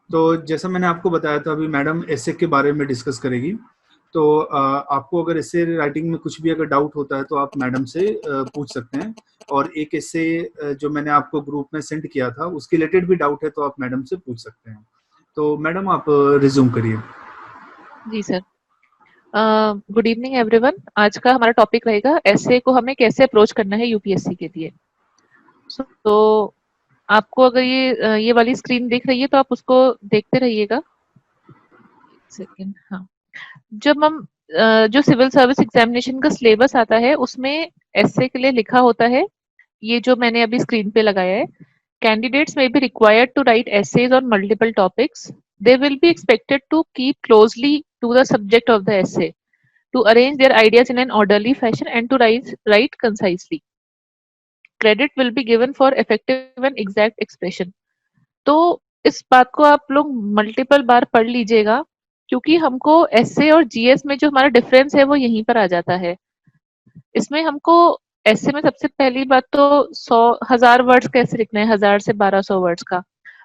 तो जैसा मैंने आपको बताया था, अभी मैडम एसे के बारे में डिस्कस करेगी। तो आपको अगर एसे राइटिंग में कुछ भी अगर डाउट होता है तो आप मैडम से पूछ सकते हैं। और एक एसे जो मैंने आपको ग्रुप में सेंड किया था उसके रिलेटेड भी डाउट है तो आप मैडम से पूछ सकते हैं। तो मैडम आप रिज्यूम करिए। जी सर। Good evening everyone. आज का हमारा टॉपिक रहेगा एसए को हमें कैसे अप्रोच करना है यूपीएससी के लिए। तो आपको अगर ये वाली स्क्रीन दिख रही है तो आप उसको देखते रहिएगा। एक सेकेंड। हाँ, जब हम जो सिविल सर्विस एग्जामिनेशन का सिलेबस आता है उसमें एसए के लिए लिखा होता है, ये जो मैंने अभी स्क्रीन पे लगाया है। Candidates may be required to write essays on multiple topics. They will be expected to keep closely to the subject of the essay, to arrange their ideas in an orderly fashion and to write concisely. Credit will be given for effective and exact expression. तो इस बात को आप लोग multiple बार पढ़ लीजिएगा, क्योंकि हमको एसए और जीएस में जो हमारा डिफरेंस है वो यहीं पर आ जाता है। इसमें हमको एसए में सबसे पहली बात तो 100,000 वर्ड्स कैसे लिखना है, 1000 से 1200 वर्ड्स का।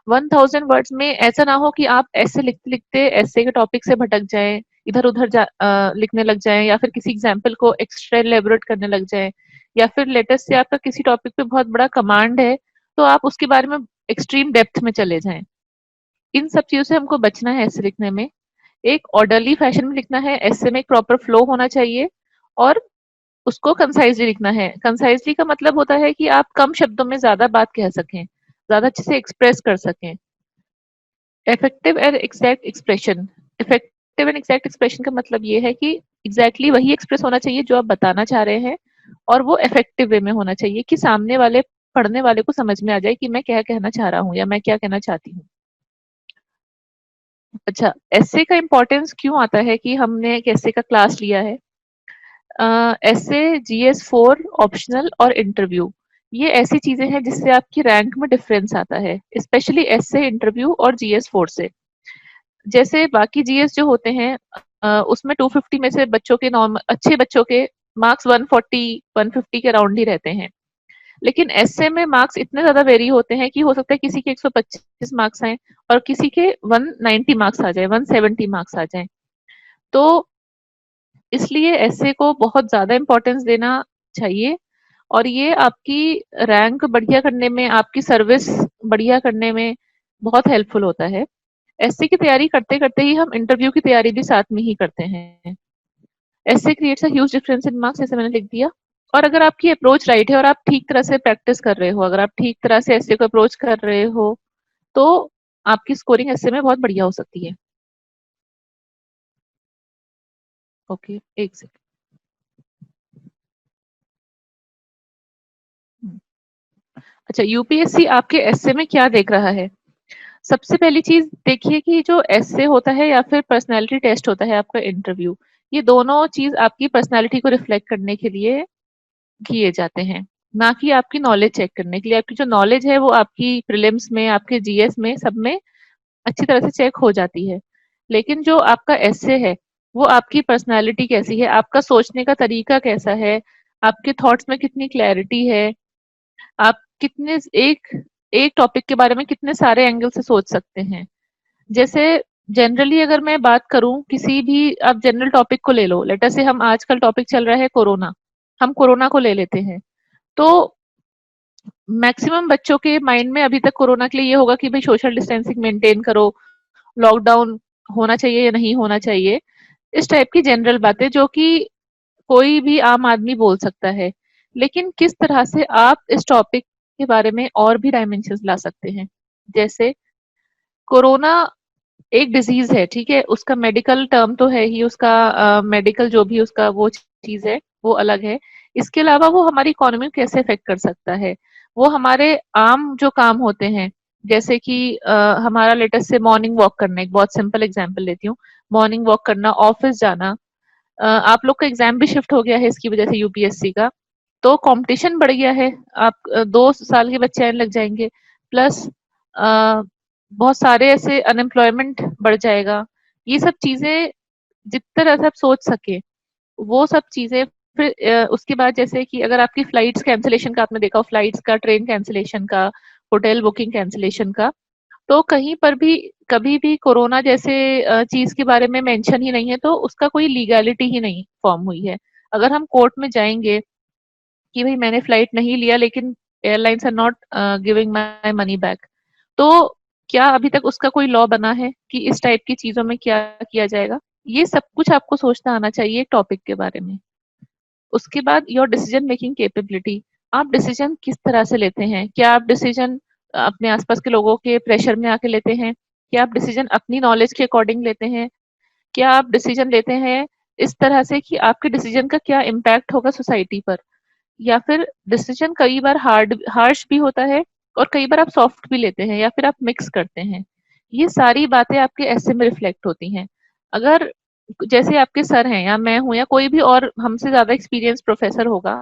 1000 वर्ड्स में ऐसा ना हो कि आप ऐसे लिखते लिखते ऐसे के टॉपिक से भटक जाएं, इधर उधर लिखने लग जाएं, या फिर किसी एग्जाम्पल को एक्स्ट्रा एलेबोरेट करने लग जाएं, या फिर लेटेस्ट से आपका किसी टॉपिक पे बहुत बड़ा कमांड है तो आप उसके बारे में एक्सट्रीम डेप्थ में चले जाएं। इन सब चीजों से हमको बचना है ऐसे लिखने में। एक ऑर्डरली फैशन में लिखना है, ऐसे में एक प्रॉपर फ्लो होना चाहिए, और उसको कंसाइजली लिखना है। कंसाइजली का मतलब होता है कि आप कम शब्दों में ज्यादा बात कह सकें, ज्यादा अच्छे से एक्सप्रेस कर सकें। Effective and exact expression. Effective and exact expression का मतलब ये है कि एग्जैक्टली वही एक्सप्रेस होना चाहिए जो आप बताना चाह रहे हैं, और वो इफेक्टिव वे में होना चाहिए कि सामने वाले पढ़ने वाले को समझ में आ जाए कि मैं क्या कहना चाह रहा हूँ या मैं क्या कहना चाहती हूँ। अच्छा, एसे का इम्पोर्टेंस क्यों आता है कि हमने एक एसे का क्लास लिया है। एसे, जीएस 4, ऑप्शनल और इंटरव्यू, ये ऐसी चीजें हैं जिससे आपकी रैंक में डिफरेंस आता है, स्पेशली एसे, इंटरव्यू और जीएस 4 से। जैसे बाकी जीएस जो होते हैं उसमें 250 में से बच्चों के नॉर्मल अच्छे बच्चों के मार्क्स 140 150 के अराउंड ही रहते हैं। लेकिन एसए में मार्क्स इतने ज्यादा वेरी होते हैं कि हो सकता है किसी के 125 मार्क्स आए और किसी के 190 मार्क्स आ जाए, 170 मार्क्स आ जाए। तो इसलिए एसए को बहुत ज्यादा इंपॉर्टेंस देना चाहिए, और ये आपकी रैंक बढ़िया करने में, आपकी सर्विस बढ़िया करने में बहुत हेल्पफुल होता है। एसए की तैयारी करते करते ही हम इंटरव्यू की तैयारी भी साथ में ही करते हैं। SA creates a huge difference in marks, जैसे मैंने लिख दिया। और अगर आपकी अप्रोच राइट है और आप ठीक तरह से प्रैक्टिस कर रहे हो, अगर आप ठीक तरह से एसए को अप्रोच कर रहे हो, तो आपकी स्कोरिंग एसए में बहुत बढ़िया हो सकती है। ओके, एक सेकंड। अच्छा, यूपीएससी आपके एसए में क्या देख रहा है। सबसे पहली चीज देखिए कि जो एसए होता है या फिर पर्सनालिटी टेस्ट होता है आपका इंटरव्यू, ये दोनों चीज आपकी पर्सनालिटी को रिफ्लेक्ट करने के लिए किए जाते हैं, ना कि आपकी नॉलेज चेक करने के लिए। आपकी जो नॉलेज है वो आपकी प्रीलिम्स में, आपके जीएस में, सब में अच्छी तरह से चेक हो जाती है। लेकिन जो आपका एसए है वो आपकी पर्सनालिटी कैसी है, आपका सोचने का तरीका कैसा है, आपके थॉट्स में कितनी क्लैरिटी है, आप कितने एक एक टॉपिक के बारे में कितने सारे एंगल से सोच सकते हैं। जैसे जनरली अगर मैं बात करूं, किसी भी आप जनरल टॉपिक को ले लो, लेटर से हम आजकल टॉपिक चल रहा है कोरोना, हम कोरोना को ले लेते हैं। तो मैक्सिमम बच्चों के माइंड में अभी तक कोरोना के लिए ये होगा कि भाई सोशल डिस्टेंसिंग मेंटेन करो, लॉकडाउन होना चाहिए या नहीं होना चाहिए, इस टाइप की जनरल बातें जो कि कोई भी आम आदमी बोल सकता है। लेकिन किस तरह से आप इस टॉपिक के बारे में और भी डायमेंशंस ला सकते हैं। जैसे कोरोना एक डिजीज है, ठीक है, उसका मेडिकल टर्म तो है ही, उसका मेडिकल जो भी उसका वो चीज है वो अलग है। इसके अलावा वो हमारी इकोनॉमी को कैसे इफेक्ट कर सकता है, वो हमारे आम जो काम होते हैं, जैसे कि हमारा लेटेस्ट से मॉर्निंग वॉक करना, एक बहुत सिंपल एग्जांपल लेती हूँ। मॉर्निंग वॉक करना, ऑफिस जाना। आप लोग का एग्जाम भी शिफ्ट हो गया है इसकी वजह से, यूपीएससी का, तो कंपटीशन बढ़ गया है। आप 2 साल के बच्चे आने लग जाएंगे, प्लस बहुत सारे ऐसे अनएम्प्लॉयमेंट बढ़ जाएगा। ये सब चीजें जितनी तरह से आप सोच सके वो सब चीजें। फिर उसके बाद जैसे कि अगर आपकी फ्लाइट्स कैंसिलेशन का आपने देखा हो, फ्लाइट्स का, ट्रेन कैंसिलेशन का, होटल बुकिंग कैंसिलेशन का, तो कहीं पर भी कभी भी कोरोना जैसे चीज के बारे में मेंशन ही नहीं है, तो उसका कोई लीगैलिटी ही नहीं फॉर्म हुई है। अगर हम कोर्ट में जाएंगे कि भाई मैंने फ्लाइट नहीं लिया लेकिन airlines are not giving my money back, तो क्या अभी तक उसका कोई लॉ बना है कि इस टाइप की चीजों में क्या किया जाएगा? ये सब कुछ आपको सोचना आना चाहिए टॉपिक के बारे में। उसके बाद योर डिसीजन मेकिंग कैपेबिलिटी, आप डिसीजन किस तरह से लेते हैं? क्या आप डिसीजन अपने आसपास के लोगों के प्रेशर में आके लेते हैं? क्या आप डिसीजन अपनी नॉलेज के अकॉर्डिंग लेते हैं? क्या आप डिसीजन लेते हैं इस तरह से कि आपके डिसीजन का क्या इम्पैक्ट होगा सोसाइटी पर? या फिर डिसीजन कई बार हार्श भी होता है और कई बार आप सॉफ्ट भी लेते हैं या फिर आप मिक्स करते हैं। ये सारी बातें आपके ऐसे में रिफ्लेक्ट होती हैं। अगर जैसे आपके सर हैं या मैं हूं या कोई भी और हमसे ज्यादा एक्सपीरियंस प्रोफेसर होगा,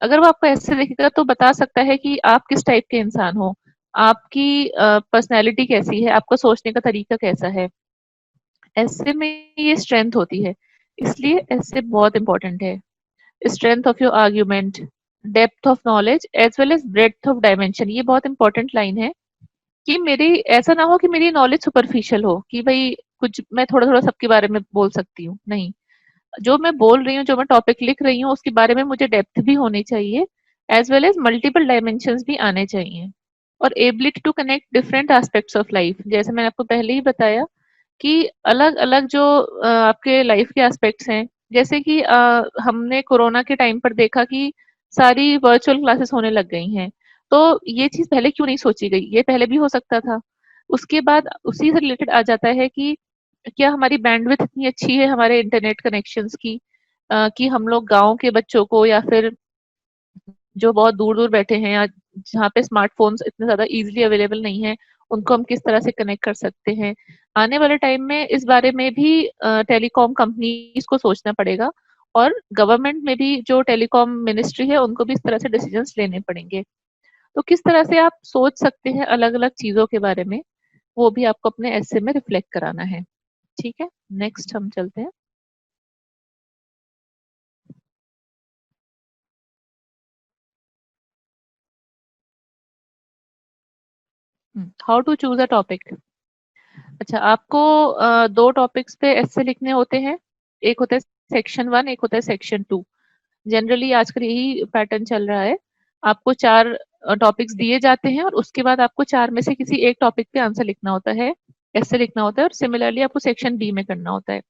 अगर वो आपको ऐसे देखेगा तो बता सकता है कि आप किस टाइप के इंसान हो, आपकी पर्सनैलिटी कैसी है, आपका सोचने का तरीका कैसा है। ऐसे में ये स्ट्रेंथ होती है, इसलिए ऐसे बहुत इंपॉर्टेंट है। Strength of your argument, depth of knowledge as well as breadth of dimension, ये बहुत इंपॉर्टेंट लाइन है कि मेरी ऐसा ना हो कि मेरी नॉलेज सुपरफिशियल हो कि भाई कुछ मैं थोड़ा थोड़ा सबके बारे में बोल सकती हूँ, नहीं। जो मैं बोल रही हूँ, जो मैं टॉपिक लिख रही हूँ, उसके बारे में मुझे डेप्थ भी होनी चाहिए, as well as multiple dimensions भी आने चाहिए। और ability to connect different aspects of life, जैसे मैंने आपको पहले ही बताया कि अलग अलग जो आपके लाइफ के एस्पेक्ट्स हैं, जैसे कि हमने कोरोना के टाइम पर देखा कि सारी वर्चुअल क्लासेस होने लग गई हैं, तो ये चीज पहले क्यों नहीं सोची गई? ये पहले भी हो सकता था। उसके बाद उसी से रिलेटेड आ जाता है कि क्या हमारी बैंडविड्थ इतनी अच्छी है हमारे इंटरनेट कनेक्शंस की, कि हम लोग गांव के बच्चों को या फिर जो बहुत दूर दूर बैठे हैं या जहाँ पे स्मार्टफोन्स इतने ज्यादा इजीली अवेलेबल नहीं है, उनको हम किस तरह से कनेक्ट कर सकते हैं। आने वाले टाइम में इस बारे में भी टेलीकॉम कंपनीज को सोचना पड़ेगा, और गवर्नमेंट में भी जो टेलीकॉम मिनिस्ट्री है उनको भी इस तरह से डिसीजंस लेने पड़ेंगे। तो किस तरह से आप सोच सकते हैं अलग अलग चीजों के बारे में, वो भी आपको अपने ऐसे में रिफ्लेक्ट कराना है। ठीक है, नेक्स्ट हम चलते हैं। How to choose a topic. अच्छा, आपको दो टॉपिक्स पे ऐसे लिखने होते हैं, एक होता है सेक्शन 1, एक होता है सेक्शन 2। जनरली आजकल यही पैटर्न चल रहा है। आपको चार टॉपिक्स दिए जाते हैं और उसके बाद आपको चार में से किसी एक टॉपिक पे आंसर लिखना होता है, ऐसे लिखना होता है, और सिमिलरली आपको सेक्शन बी में करना होता है।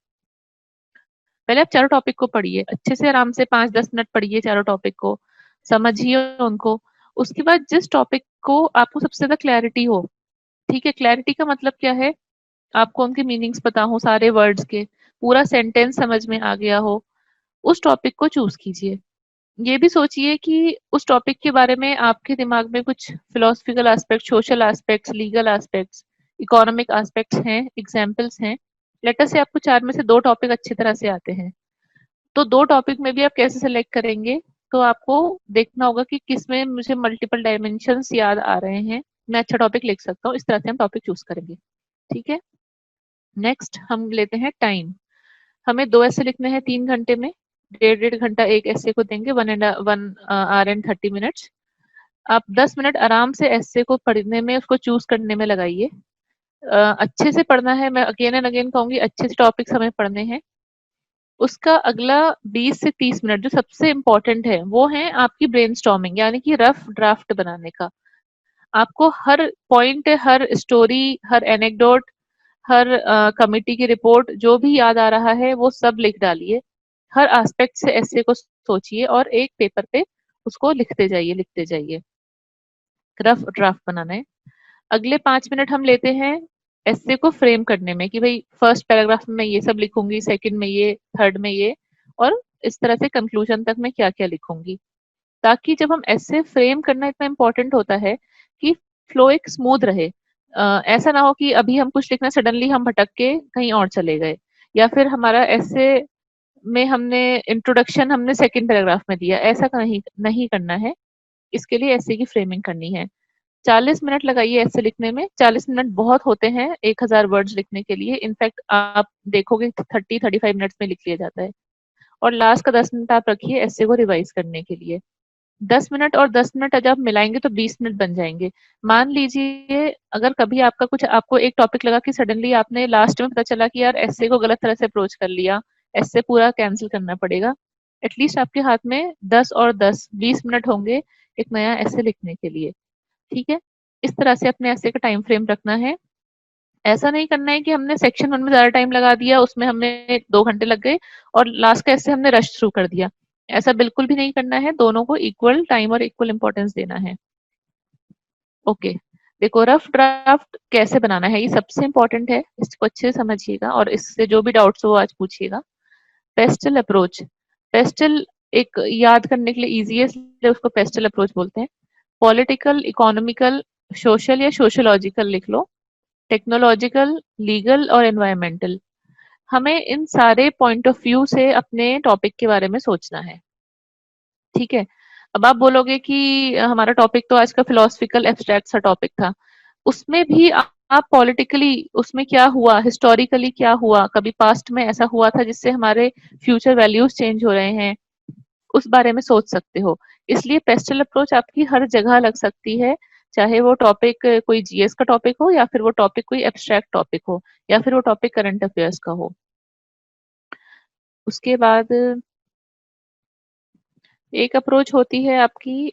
पहले आप चारों टॉपिक को पढ़िए अच्छे से, आराम से 5-10 मिनट पढ़िए चारों टॉपिक को, समझिए उनको। उसके बाद जिस टॉपिक को आपको सबसे ज्यादा क्लैरिटी हो, ठीक है, क्लैरिटी का मतलब क्या है, आपको उनके मीनिंग्स पता हो सारे वर्ड्स के, पूरा सेंटेंस समझ में आ गया हो, उस टॉपिक को चूज कीजिए। ये भी सोचिए कि उस टॉपिक के बारे में आपके दिमाग में कुछ philosophical aspect, social aspects, legal aspects, economic aspects हैं, एग्जाम्पल्स हैं। लेटर से आपको चार में से दो टॉपिक अच्छी तरह से आते हैं, तो दो टॉपिक में भी आप कैसे सेलेक्ट करेंगे? तो आपको देखना होगा कि किसमें मुझे मल्टीपल डायमेंशंस याद आ रहे हैं, मैं अच्छा टॉपिक लिख सकता हूँ, इस तरह से हम टॉपिक चूज करेंगे। ठीक है, नेक्स्ट हम लेते हैं टाइम। हमें दो ऐसे लिखने हैं 3 घंटे में, 1.5 घंटा एक ऐसे को देंगे, 1 hour and 30 minutes। आप 10 मिनट आराम से ऐसे को पढ़ने में, उसको चूज करने में लगाइए। अच्छे से पढ़ना है, मैं अगेन एंड अगेन कहूंगी, अच्छे से टॉपिक्स हमें पढ़ने हैं। उसका अगला 20 से 30 मिनट जो सबसे इम्पोर्टेंट है, वो है आपकी ब्रेनस्टॉर्मिंग, यानी कि रफ ड्राफ्ट बनाने का। आपको हर पॉइंट, हर स्टोरी, हर एनेक्डोट, हर कमिटी की रिपोर्ट, जो भी याद आ रहा है वो सब लिख डालिए। हर एस्पेक्ट से ऐसे को सोचिए और एक पेपर पे उसको लिखते जाइए, लिखते जाइए। रफ ड्राफ्ट बनाना है। अगले 5 मिनट हम लेते हैं ऐसे को फ्रेम करने में कि भाई फर्स्ट पैराग्राफ में मैं ये सब लिखूंगी, सेकंड में ये, थर्ड में ये, और इस तरह से कंक्लूजन तक मैं क्या क्या लिखूंगी, ताकि जब हम ऐसे फ्रेम करना इतना इम्पोर्टेंट होता है कि फ्लो एक स्मूथ रहे। ऐसा ना हो कि अभी हम कुछ लिखना, सडनली हम भटक के कहीं और चले गए, या फिर हमारा ऐसे में हमने इंट्रोडक्शन हमने सेकंड पैराग्राफ में दिया, ऐसा नहीं नहीं करना है। इसके लिए ऐसे की फ्रेमिंग करनी है। 40 मिनट लगाइए ऐसे लिखने में। 40 मिनट बहुत होते हैं 1,000 वर्ड्स लिखने के लिए, इनफैक्ट आप देखोगे 30-35 मिनट्स में लिख लिया जाता है। और लास्ट का 10 मिनट आप रखिए ऐसे को रिवाइज करने के लिए। 10 मिनट और 10 मिनट जब मिलाएंगे तो 20 मिनट बन जाएंगे। मान लीजिए अगर कभी आपका कुछ आपको एक टॉपिक लगा कि सडनली आपने लास्ट में पता चला कि यार ऐसे को गलत तरह से अप्रोच कर लिया, ऐसे पूरा कैंसिल करना पड़ेगा। एटलीस्ट आपके हाथ में 10 और 10 20 मिनट होंगे एक नया ऐसे लिखने के लिए। ठीक है, इस तरह से अपने ऐसे का टाइम फ्रेम रखना है। ऐसा नहीं करना है कि हमने सेक्शन 1 में ज्यादा टाइम लगा दिया, उसमें हमने 2 घंटे लग गए और लास्ट का ऐसे हमने रश थ्रू कर दिया। ऐसा बिल्कुल भी नहीं करना है, दोनों को इक्वल टाइम और इक्वल इंपॉर्टेंस देना है। ओके, देखो रफ ड्राफ्ट कैसे बनाना है ये सबसे इंपॉर्टेंट है, इसको अच्छे से समझिएगा और इससे जो भी डाउट्स हो वो आज पूछिएगा। पेस्टल अप्रोच, पेस्टल एक याद करने के लिए इजी है इसलिए उसको पेस्टल अप्रोच बोलते हैं। पॉलिटिकल, इकोनॉमिकल, सोशल या सोशोलॉजिकल लिख लो, टेक्नोलॉजिकल, लीगल और एनवायरमेंटल। हमें इन सारे पॉइंट ऑफ व्यू से अपने टॉपिक के बारे में सोचना है। ठीक है, अब आप बोलोगे कि हमारा टॉपिक तो आज का फिलोसफिकल एब्स्ट्रैक्ट सा टॉपिक था, उसमें भी आप पॉलिटिकली उसमें क्या हुआ, हिस्टोरिकली क्या हुआ, कभी पास्ट में ऐसा हुआ था जिससे हमारे फ्यूचर वैल्यूज चेंज हो रहे हैं, उस बारे में सोच सकते हो। इसलिए पेस्टल अप्रोच आपकी हर जगह लग सकती है, चाहे वो टॉपिक कोई जीएस का टॉपिक हो या फिर वो टॉपिक कोई एब्स्ट्रैक्ट टॉपिक हो या फिर वो टॉपिक करंट अफेयर्स का हो। उसके बाद एक अप्रोच होती है आपकी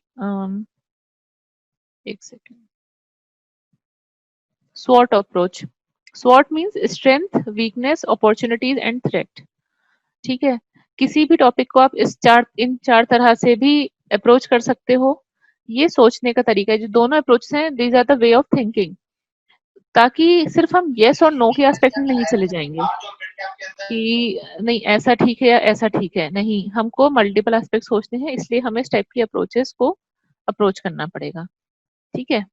एक second, स्वॉट approach. स्वॉट means strength, weakness, opportunities and threat. ठीक है, किसी भी टॉपिक को आप इन चार तरह से भी अप्रोच कर सकते हो। ये सोचने का तरीका है, जो दोनों अप्रोच हैं these are the way of thinking, ताकि सिर्फ हम यस और नो के एस्पेक्ट में नहीं चले जाएंगे कि नहीं ऐसा ठीक है या ऐसा ठीक है, नहीं, हमको मल्टीपल एस्पेक्ट सोचने हैं, इसलिए हमें इस टाइप की अप्रोचेस को अप्रोच करना पड़ेगा। ठीक है,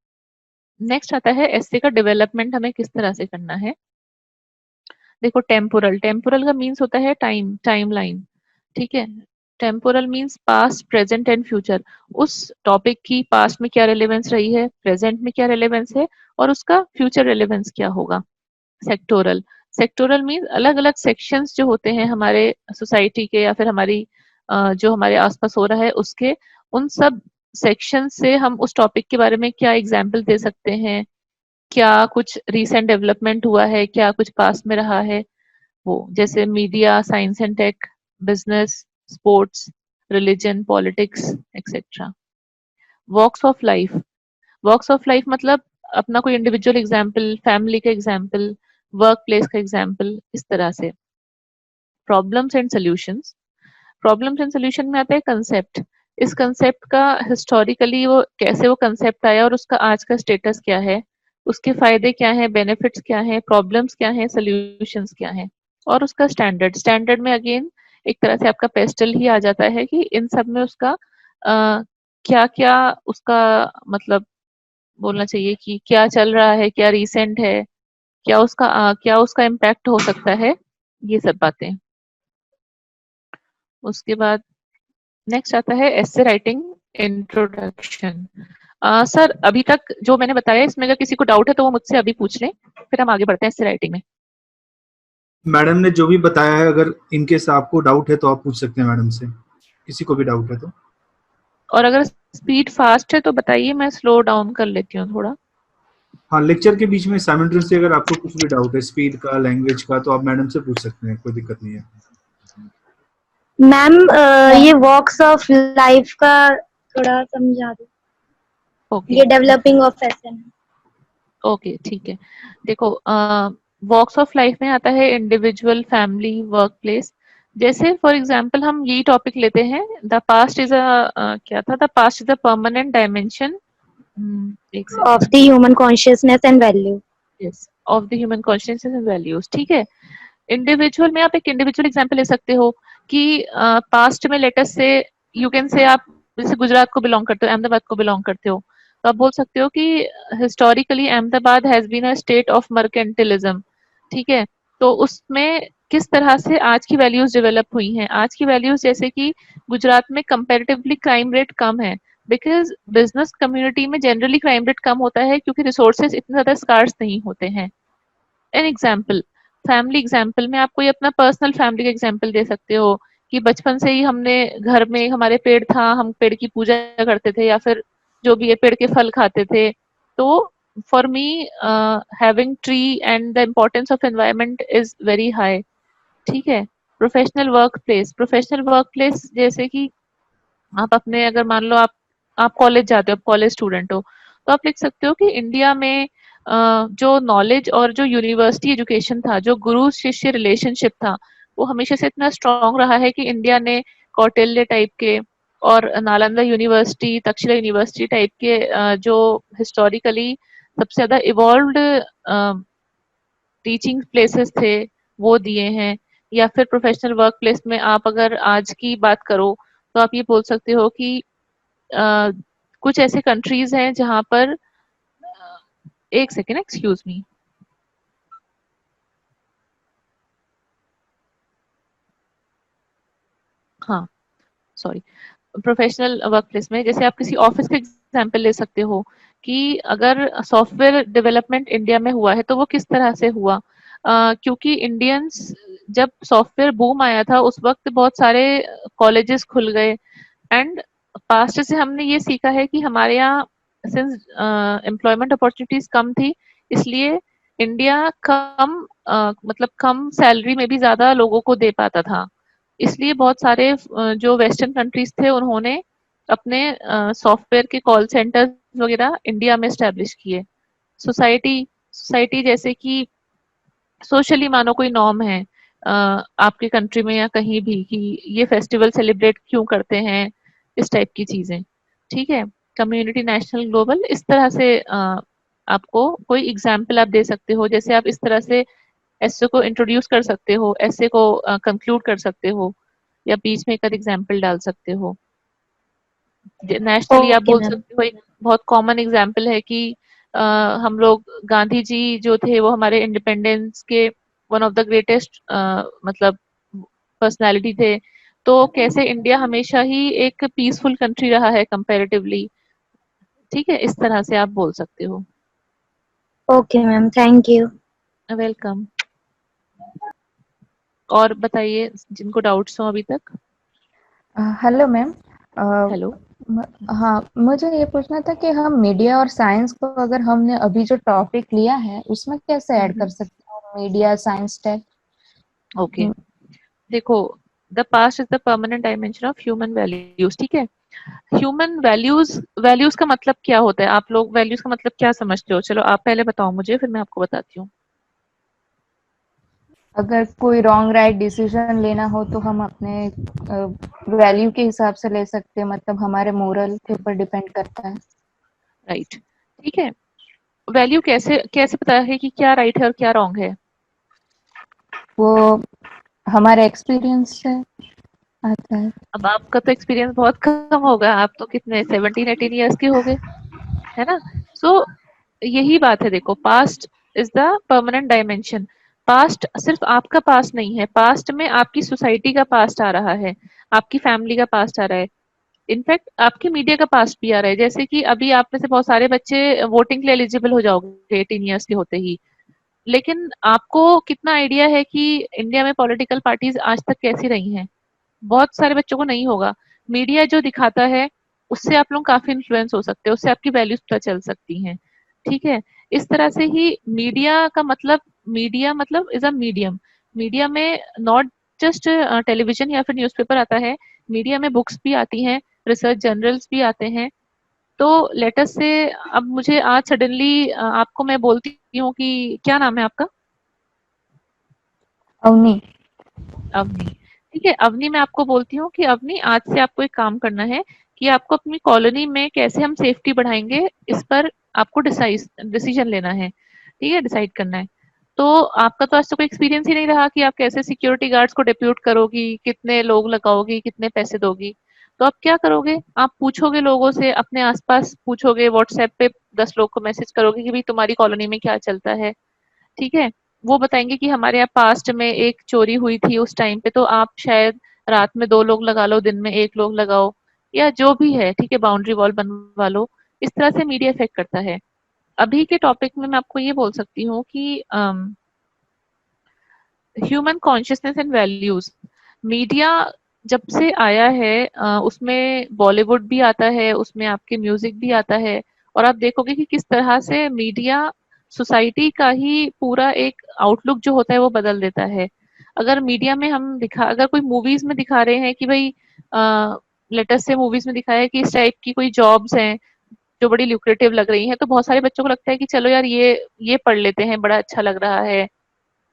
नेक्स्ट आता है एस्से का डेवलपमेंट हमें किस तरह से करना है। देखो टेम्पोरल, टेम्पोरल का मीन्स होता है टाइम, टाइमलाइन। ठीक है, temporal means past, present and future. उस टॉपिक की पास्ट में क्या रेलेवेंस रही है, प्रेजेंट में क्या रेलेवेंस है और उसका फ्यूचर रेलेवेंस क्या होगा। सेक्टोरल, सेक्टोरल मीन्स अलग अलग सेक्शंस जो होते हैं हमारे सोसाइटी के या फिर हमारी जो हमारे आसपास हो रहा है उसके, उन सब सेक्शन से हम उस टॉपिक के बारे में क्या एग्जाम्पल दे सकते हैं, क्या कुछ रिसेंट डेवलपमेंट हुआ है, क्या कुछ पास में रहा है, वो जैसे media, science and tech, business, sports, religion, politics etcetera. Walks of life, walks of life मतलब अपना कोई इंडिविजुअल एग्जाम्पल, फैमिली का एग्जाम्पल, वर्क प्लेस का एग्जाम्पल, इस तरह से। Problems and solutions, problems and solution में आता है कंसेप्ट। इस कंसेप्ट का हिस्टोरिकली वो कैसे वो कंसेप्ट आया और उसका आज का स्टेटस क्या है, उसके फायदे क्या हैं, बेनिफिट्स क्या हैं, प्रॉब्लम्स क्या हैं, सॉल्यूशंस क्या हैं। और उसका स्टैंडर्ड, स्टैंडर्ड में अगेन एक तरह से आपका पेस्टल ही आ जाता है कि इन सब में उसका क्या क्या उसका मतलब बोलना चाहिए कि क्या चल रहा है, क्या रिसेंट है, क्या उसका इम्पैक्ट हो सकता है, ये सब बातें। उसके बाद नेक्स्ट आता है एसे राइटिंग इंट्रोडक्शन। सर अभी तक जो मैंने बताया इसमें अगर किसी को डाउट है तो वो मुझसे अभी पूछ लें, फिर हम आगे बढ़ते हैं एसे राइटिंग में। मैडम ने जो भी बताया है, अगर इनकेस आपको डाउट है तो आप पूछ सकते हैं मैडम से, किसी को भी डाउट है तो। और अगर स्पीड फास्ट है तो बताइए, मैं स्लो डाउन कर लेती हूँ थोड़ा। हाँ, लेक्चर के बीच में साइमल्टेनियसली अगर आपको कुछ भी डाउट है स्पीड का, लैंग्वेज का, तो आप मैडम से पूछ सकते हैं, कोई दिक्कत नहीं है। मैम ये वॉक्स ऑफ लाइफ का थोड़ा समझा दो। ओके, ये डेवलपिंग ऑफ एसन। ओके ठीक है, देखो वॉक्स ऑफ लाइफ में आता है इंडिविजुअल, फैमिली, वर्क प्लेस। जैसे फॉर एग्जांपल हम यही टॉपिक लेते हैं, द पास्ट इज अ क्या था, the past is a permanent dimension of the human consciousness and value. Yes, of the human consciousness and values. ठीक है, इंडिविजुअल में आप एक इंडिविजुअल एग्जांपल ले सकते हो कि पास्ट में लेटेस्ट से यू कैन से आप जैसे गुजरात को बिलोंग करते हो, अहमदाबाद को बिलोंग करते हो, तो आप बोल सकते हो कि historically Ahmedabad has been a state of mercantilism. ठीक है, तो उसमें किस तरह से आज की वैल्यूज डेवलप हुई हैं, आज की वैल्यूज जैसे कि गुजरात में कंपैरेटिवली क्राइम रेट कम है, बिकॉज बिजनेस कम्युनिटी में जनरली क्राइम रेट कम होता है क्योंकि रिसोर्सेज इतने ज्यादा स्कार्स नहीं होते हैं। एन एग्जाम्पल, फैमिली एग्जाम्पल में आप कोई अपना पर्सनल फैमिली का एग्जाम्पल दे सकते हो कि बचपन से ही हमने घर में हमारे पेड़ था, हम पेड़ की पूजा करते थे या फिर जो भी है पेड़ के फल खाते थे। तो for me having tree and the importance of environment is very high. ठीक है। प्रोफेशनल वर्क प्लेस जैसे कि आप अपने, अगर मान लो आप कॉलेज जाते हो, आप कॉलेज स्टूडेंट हो, तो आप लिख सकते हो कि इंडिया में जो नॉलेज और जो यूनिवर्सिटी एजुकेशन था, जो गुरु शिष्य रिलेशनशिप था, वो हमेशा से इतना स्ट्रांग रहा है कि इंडिया ने कौटिल्य टाइप के और Nalanda university, Takshashila university type के जो हिस्टोरिकली सबसे ज्यादा इवॉल्व्ड टीचिंग प्लेसेस थे वो दिए हैं। या फिर प्रोफेशनल वर्क प्लेस में आप अगर आज की बात करो तो आप ये बोल सकते हो कि अ, कुछ ऐसे कंट्रीज हैं जहां पर एक सेकेंड, एक्सक्यूज मी। हाँ, सॉरी। प्रोफेशनल वर्क प्लेस में जैसे आप किसी ऑफिस का एग्जाम्पल ले सकते हो कि अगर सॉफ्टवेयर डेवलपमेंट इंडिया में हुआ है तो वो किस तरह से हुआ। क्योंकि इंडियंस, जब सॉफ्टवेयर बूम आया था उस वक्त बहुत सारे कॉलेजेस खुल गए। एंड पास्ट से हमने ये सीखा है कि हमारे यहाँ सिंस एम्प्लॉयमेंट अपॉर्चुनिटीज कम थी, इसलिए इंडिया कम मतलब कम सैलरी में भी ज्यादा लोगों को दे पाता था। इसलिए बहुत सारे जो वेस्टर्न कंट्रीज थे उन्होंने अपने सॉफ्टवेयर के कॉल सेंटर्स वगैरह इंडिया में स्टैब्लिश किए। सोसाइटी सोसाइटी जैसे कि सोशली मानो कोई नॉर्म है आपके कंट्री में या कहीं भी कि ये फेस्टिवल सेलिब्रेट क्यों करते हैं, इस टाइप की चीजें। ठीक है। कम्युनिटी, नेशनल, ग्लोबल, इस तरह से आपको कोई एग्जाम्पल आप दे सकते हो। जैसे आप इस तरह से ऐसे को इंट्रोड्यूस कर सकते हो, ऐसे को कंक्लूड कर सकते हो, या बीच में एक एग्जाम्पल डाल सकते हो। नेशनली आप ओके बोल मैम। सकते हो, एक बहुत कॉमन एग्जाम्पल है कि हम लोग, गांधी जी जो थे वो हमारे इंडिपेंडेंस के वन ऑफ द ग्रेटेस्ट मतलब पर्सनालिटी थे। तो कैसे इंडिया हमेशा ही एक पीसफुल कंट्री रहा है कंपैरेटिवली। ठीक है, इस तरह से आप बोल सकते हो। Okay ma'am, thank you. Welcome. और बताइए जिनको डाउट्स हो अभी तक। Hello ma'am. हेलो। हाँ, मुझे ये पूछना था कि हम मीडिया और साइंस को अगर हमने अभी जो टॉपिक लिया है उसमें कैसे ऐड कर सकते हैं, मीडिया साइंस टैग? ओके, देखो, the past is the permanent dimension of human values. ठीक है। ह्यूमन वैल्यूज, वैल्यूज का मतलब क्या होता है, आप लोग वैल्यूज का मतलब क्या समझते हो? चलो आप पहले बताओ मुझे, फिर मैं आपको बताती हूँ। अगर कोई रॉन्ग राइट डिसीजन लेना हो तो हम अपने वैल्यू के हिसाब से ले सकते हैं, मतलब हमारे मोरल के ऊपर डिपेंड करता है। राइट। ठीक है। वैल्यू कैसे कैसे पता है कि क्या राइट है और क्या रॉन्ग है? वो हमारे एक्सपीरियंस से आता है। अब आपका तो एक्सपीरियंस बहुत कम होगा, आप तो कितने 17-18 ईयर्स के हो गए, है ना? सो यही बात है, देखो, past is the permanent dimension. Past सिर्फ आपका पास्ट नहीं है, पास्ट में आपकी सोसाइटी का पास्ट आ रहा है, आपकी फैमिली का पास्ट आ रहा है, इनफैक्ट आपकी मीडिया का पास्ट भी आ रहा है। जैसे कि अभी आप में से बहुत सारे बच्चे वोटिंग के लिए एलिजिबल हो जाओगे 18 ईयर्स के होते ही, लेकिन आपको कितना आइडिया है कि इंडिया में पॉलिटिकल पार्टीज आज तक कैसी रही हैं? बहुत सारे बच्चों को नहीं होगा। मीडिया जो दिखाता है उससे आप लोग काफी इन्फ्लुएंस हो सकते हो, उससे आपकी वैल्यूज पता चल सकती हैं। ठीक है। इस तरह से ही मीडिया का मतलब, मीडिया मतलब इज अ मीडियम। मीडिया में नॉट जस्ट टेलीविजन या फिर न्यूज़पेपर आता है, मीडिया में बुक्स भी आती हैं, रिसर्च जर्नल्स भी आते हैं। तो लेटस से, अब मुझे आज सडनली आपको मैं बोलती हूँ कि क्या नाम है आपका? अवनी। अवनी। ठीक है, अवनी, मैं आपको बोलती हूँ कि अवनी, आज से आपको एक काम करना है कि आपको अपनी कॉलोनी में कैसे हम सेफ्टी बढ़ाएंगे, इस पर आपको डिसीजन लेना है। ठीक है, डिसाइड करना है। तो आपका तो आज तक कोई एक्सपीरियंस ही नहीं रहा कि आप कैसे सिक्योरिटी गार्ड्स को डिप्यूट करोगी, कितने लोग लगाओगी, कितने पैसे दोगी। तो आप क्या करोगे, आप पूछोगे लोगों से, अपने आसपास पूछोगे, व्हाट्सएप पे 10 लोग को मैसेज करोगे कि भाई तुम्हारी कॉलोनी में क्या चलता है। ठीक है। वो बताएंगे कि हमारे यहाँ पास्ट में एक चोरी हुई थी उस टाइम पे, तो आप शायद रात में 2 लोग लगा लो, दिन में 1 लोग लगाओ, या जो भी है। ठीक है, बाउंड्री वॉल बनवा लो। इस तरह से मीडिया इफेक्ट करता है। अभी के टॉपिक में मैं आपको ये बोल सकती हूँ कि human consciousness and values, media जब से आया है उसमें बॉलीवुड भी आता है, उसमें आपके म्यूजिक भी आता है, और आप देखोगे कि किस तरह से मीडिया सोसाइटी का ही पूरा एक आउटलुक जो होता है वो बदल देता है। अगर मीडिया में हम अगर कोई मूवीज में दिखा रहे हैं कि भाई लेटेस्ट से मूवीज में दिखाया है कि इस टाइप की कोई जॉब्स हैं जो बड़ी ल्यूक्रेटिव लग रही हैं, तो बहुत सारे बच्चों को लगता है कि चलो यार ये पढ़ लेते हैं, बड़ा अच्छा लग रहा है।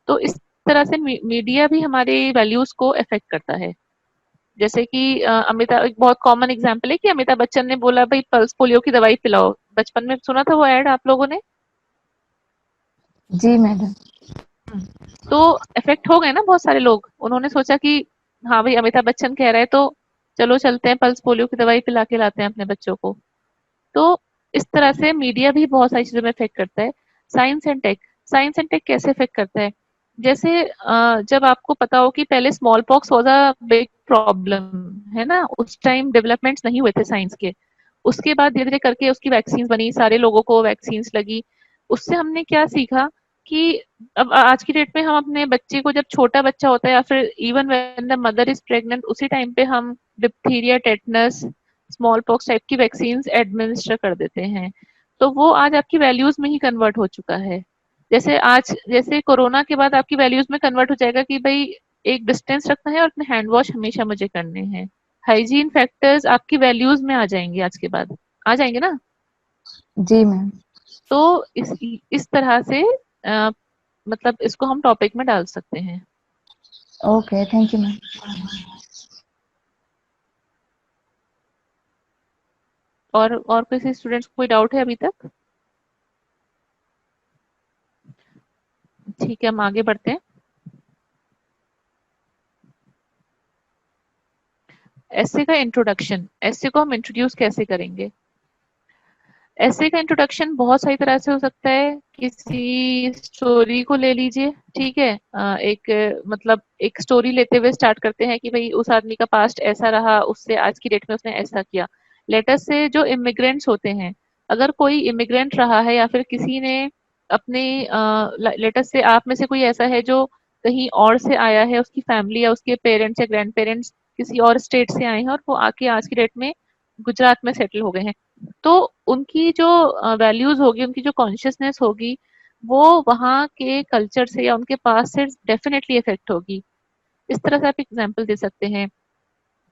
तो इस तरह से मीडिया भी हमारे वैल्यूज को अफेक्ट करता है। जैसे कि अमिताभ, एक बहुत कॉमन एग्जांपल है कि अमिताभ बच्चन ने बोला भाई पल्स पोलियो की दवाई पिलाओ। बचपन में सुना था वो ऐड आप लोगों ने? जी मैडम। तो इफेक्ट हो गए ना बहुत सारे लोग, उन्होंने सोचा कि हाँ भाई अमिताभ बच्चन कह रहे हैं तो चलो चलते हैं पल्स पोलियो की दवाई पिला के लाते हैं अपने बच्चों को। तो इस तरह से मीडिया भी बहुत सारी चीजों में इफेक्ट करता है। साइंस एंड टेक कैसे इफेक्ट करता है? जैसे जब आपको पता हो कि पहले small pox was a big problem, है ना, उस टाइम डेवलपमेंट्स नहीं हुए थे साइंस के। उसके बाद धीरे धीरे करके उसकी वैक्सीन बनी, सारे लोगों को वैक्सीन लगी। उससे हमने क्या सीखा कि अब आज की डेट में हम अपने बच्चे को, जब छोटा बच्चा होता है या फिर even when the mother is pregnant, उसी टाइम पे हम diphtheria, tetanus, small pox type की वैक्सीन एडमिनिस्टर कर देते हैं। तो वो आज आपकी वैल्यूज में ही कन्वर्ट हो चुका है। जैसे कोरोना के बाद आपकी वैल्यूज में कन्वर्ट हो जाएगा कि भाई एक डिस्टेंस रखना है और अपने हैंड वॉश हमेशा मुझे करने हैं। हाइजीन फैक्टर्स आपकी वैल्यूज में आ जाएंगे, आज के बाद आ जाएंगे ना। जी मैम। तो इस तरह से मतलब इसको हम टॉपिक में डाल सकते हैं। Okay, thank you ma'am. और किसी स्टूडेंट्स को कोई डाउट है अभी तक? ठीक है, हम आगे बढ़ते हैं। ऐसे का इंट्रोडक्शन, ऐसे को हम इंट्रोड्यूस कैसे करेंगे? ऐसे का इंट्रोडक्शन बहुत सारी तरह से हो सकता है। किसी स्टोरी को ले लीजिए, ठीक है, मतलब एक स्टोरी लेते हुए स्टार्ट करते हैं कि भाई उस आदमी का पास्ट ऐसा रहा, उससे आज की डेट में उसने ऐसा किया। लेटेस्ट से जो इमिग्रेंट्स होते हैं, अगर कोई इमिग्रेंट रहा है या फिर किसी ने अपने लेटेस्ट से आप में से कोई ऐसा है जो कहीं और से आया है, उसकी फैमिली या उसके पेरेंट्स या ग्रैंड पेरेंट्स किसी और स्टेट से आए हैं और वो आके आज की डेट में गुजरात में सेटल हो गए हैं, तो उनकी जो वैल्यूज होगी, उनकी जो कॉन्शियसनेस होगी, वो वहाँ के कल्चर से या उनके पास से डेफिनेटली इफेक्ट होगी। इस तरह से आप एग्जाम्पल दे सकते हैं।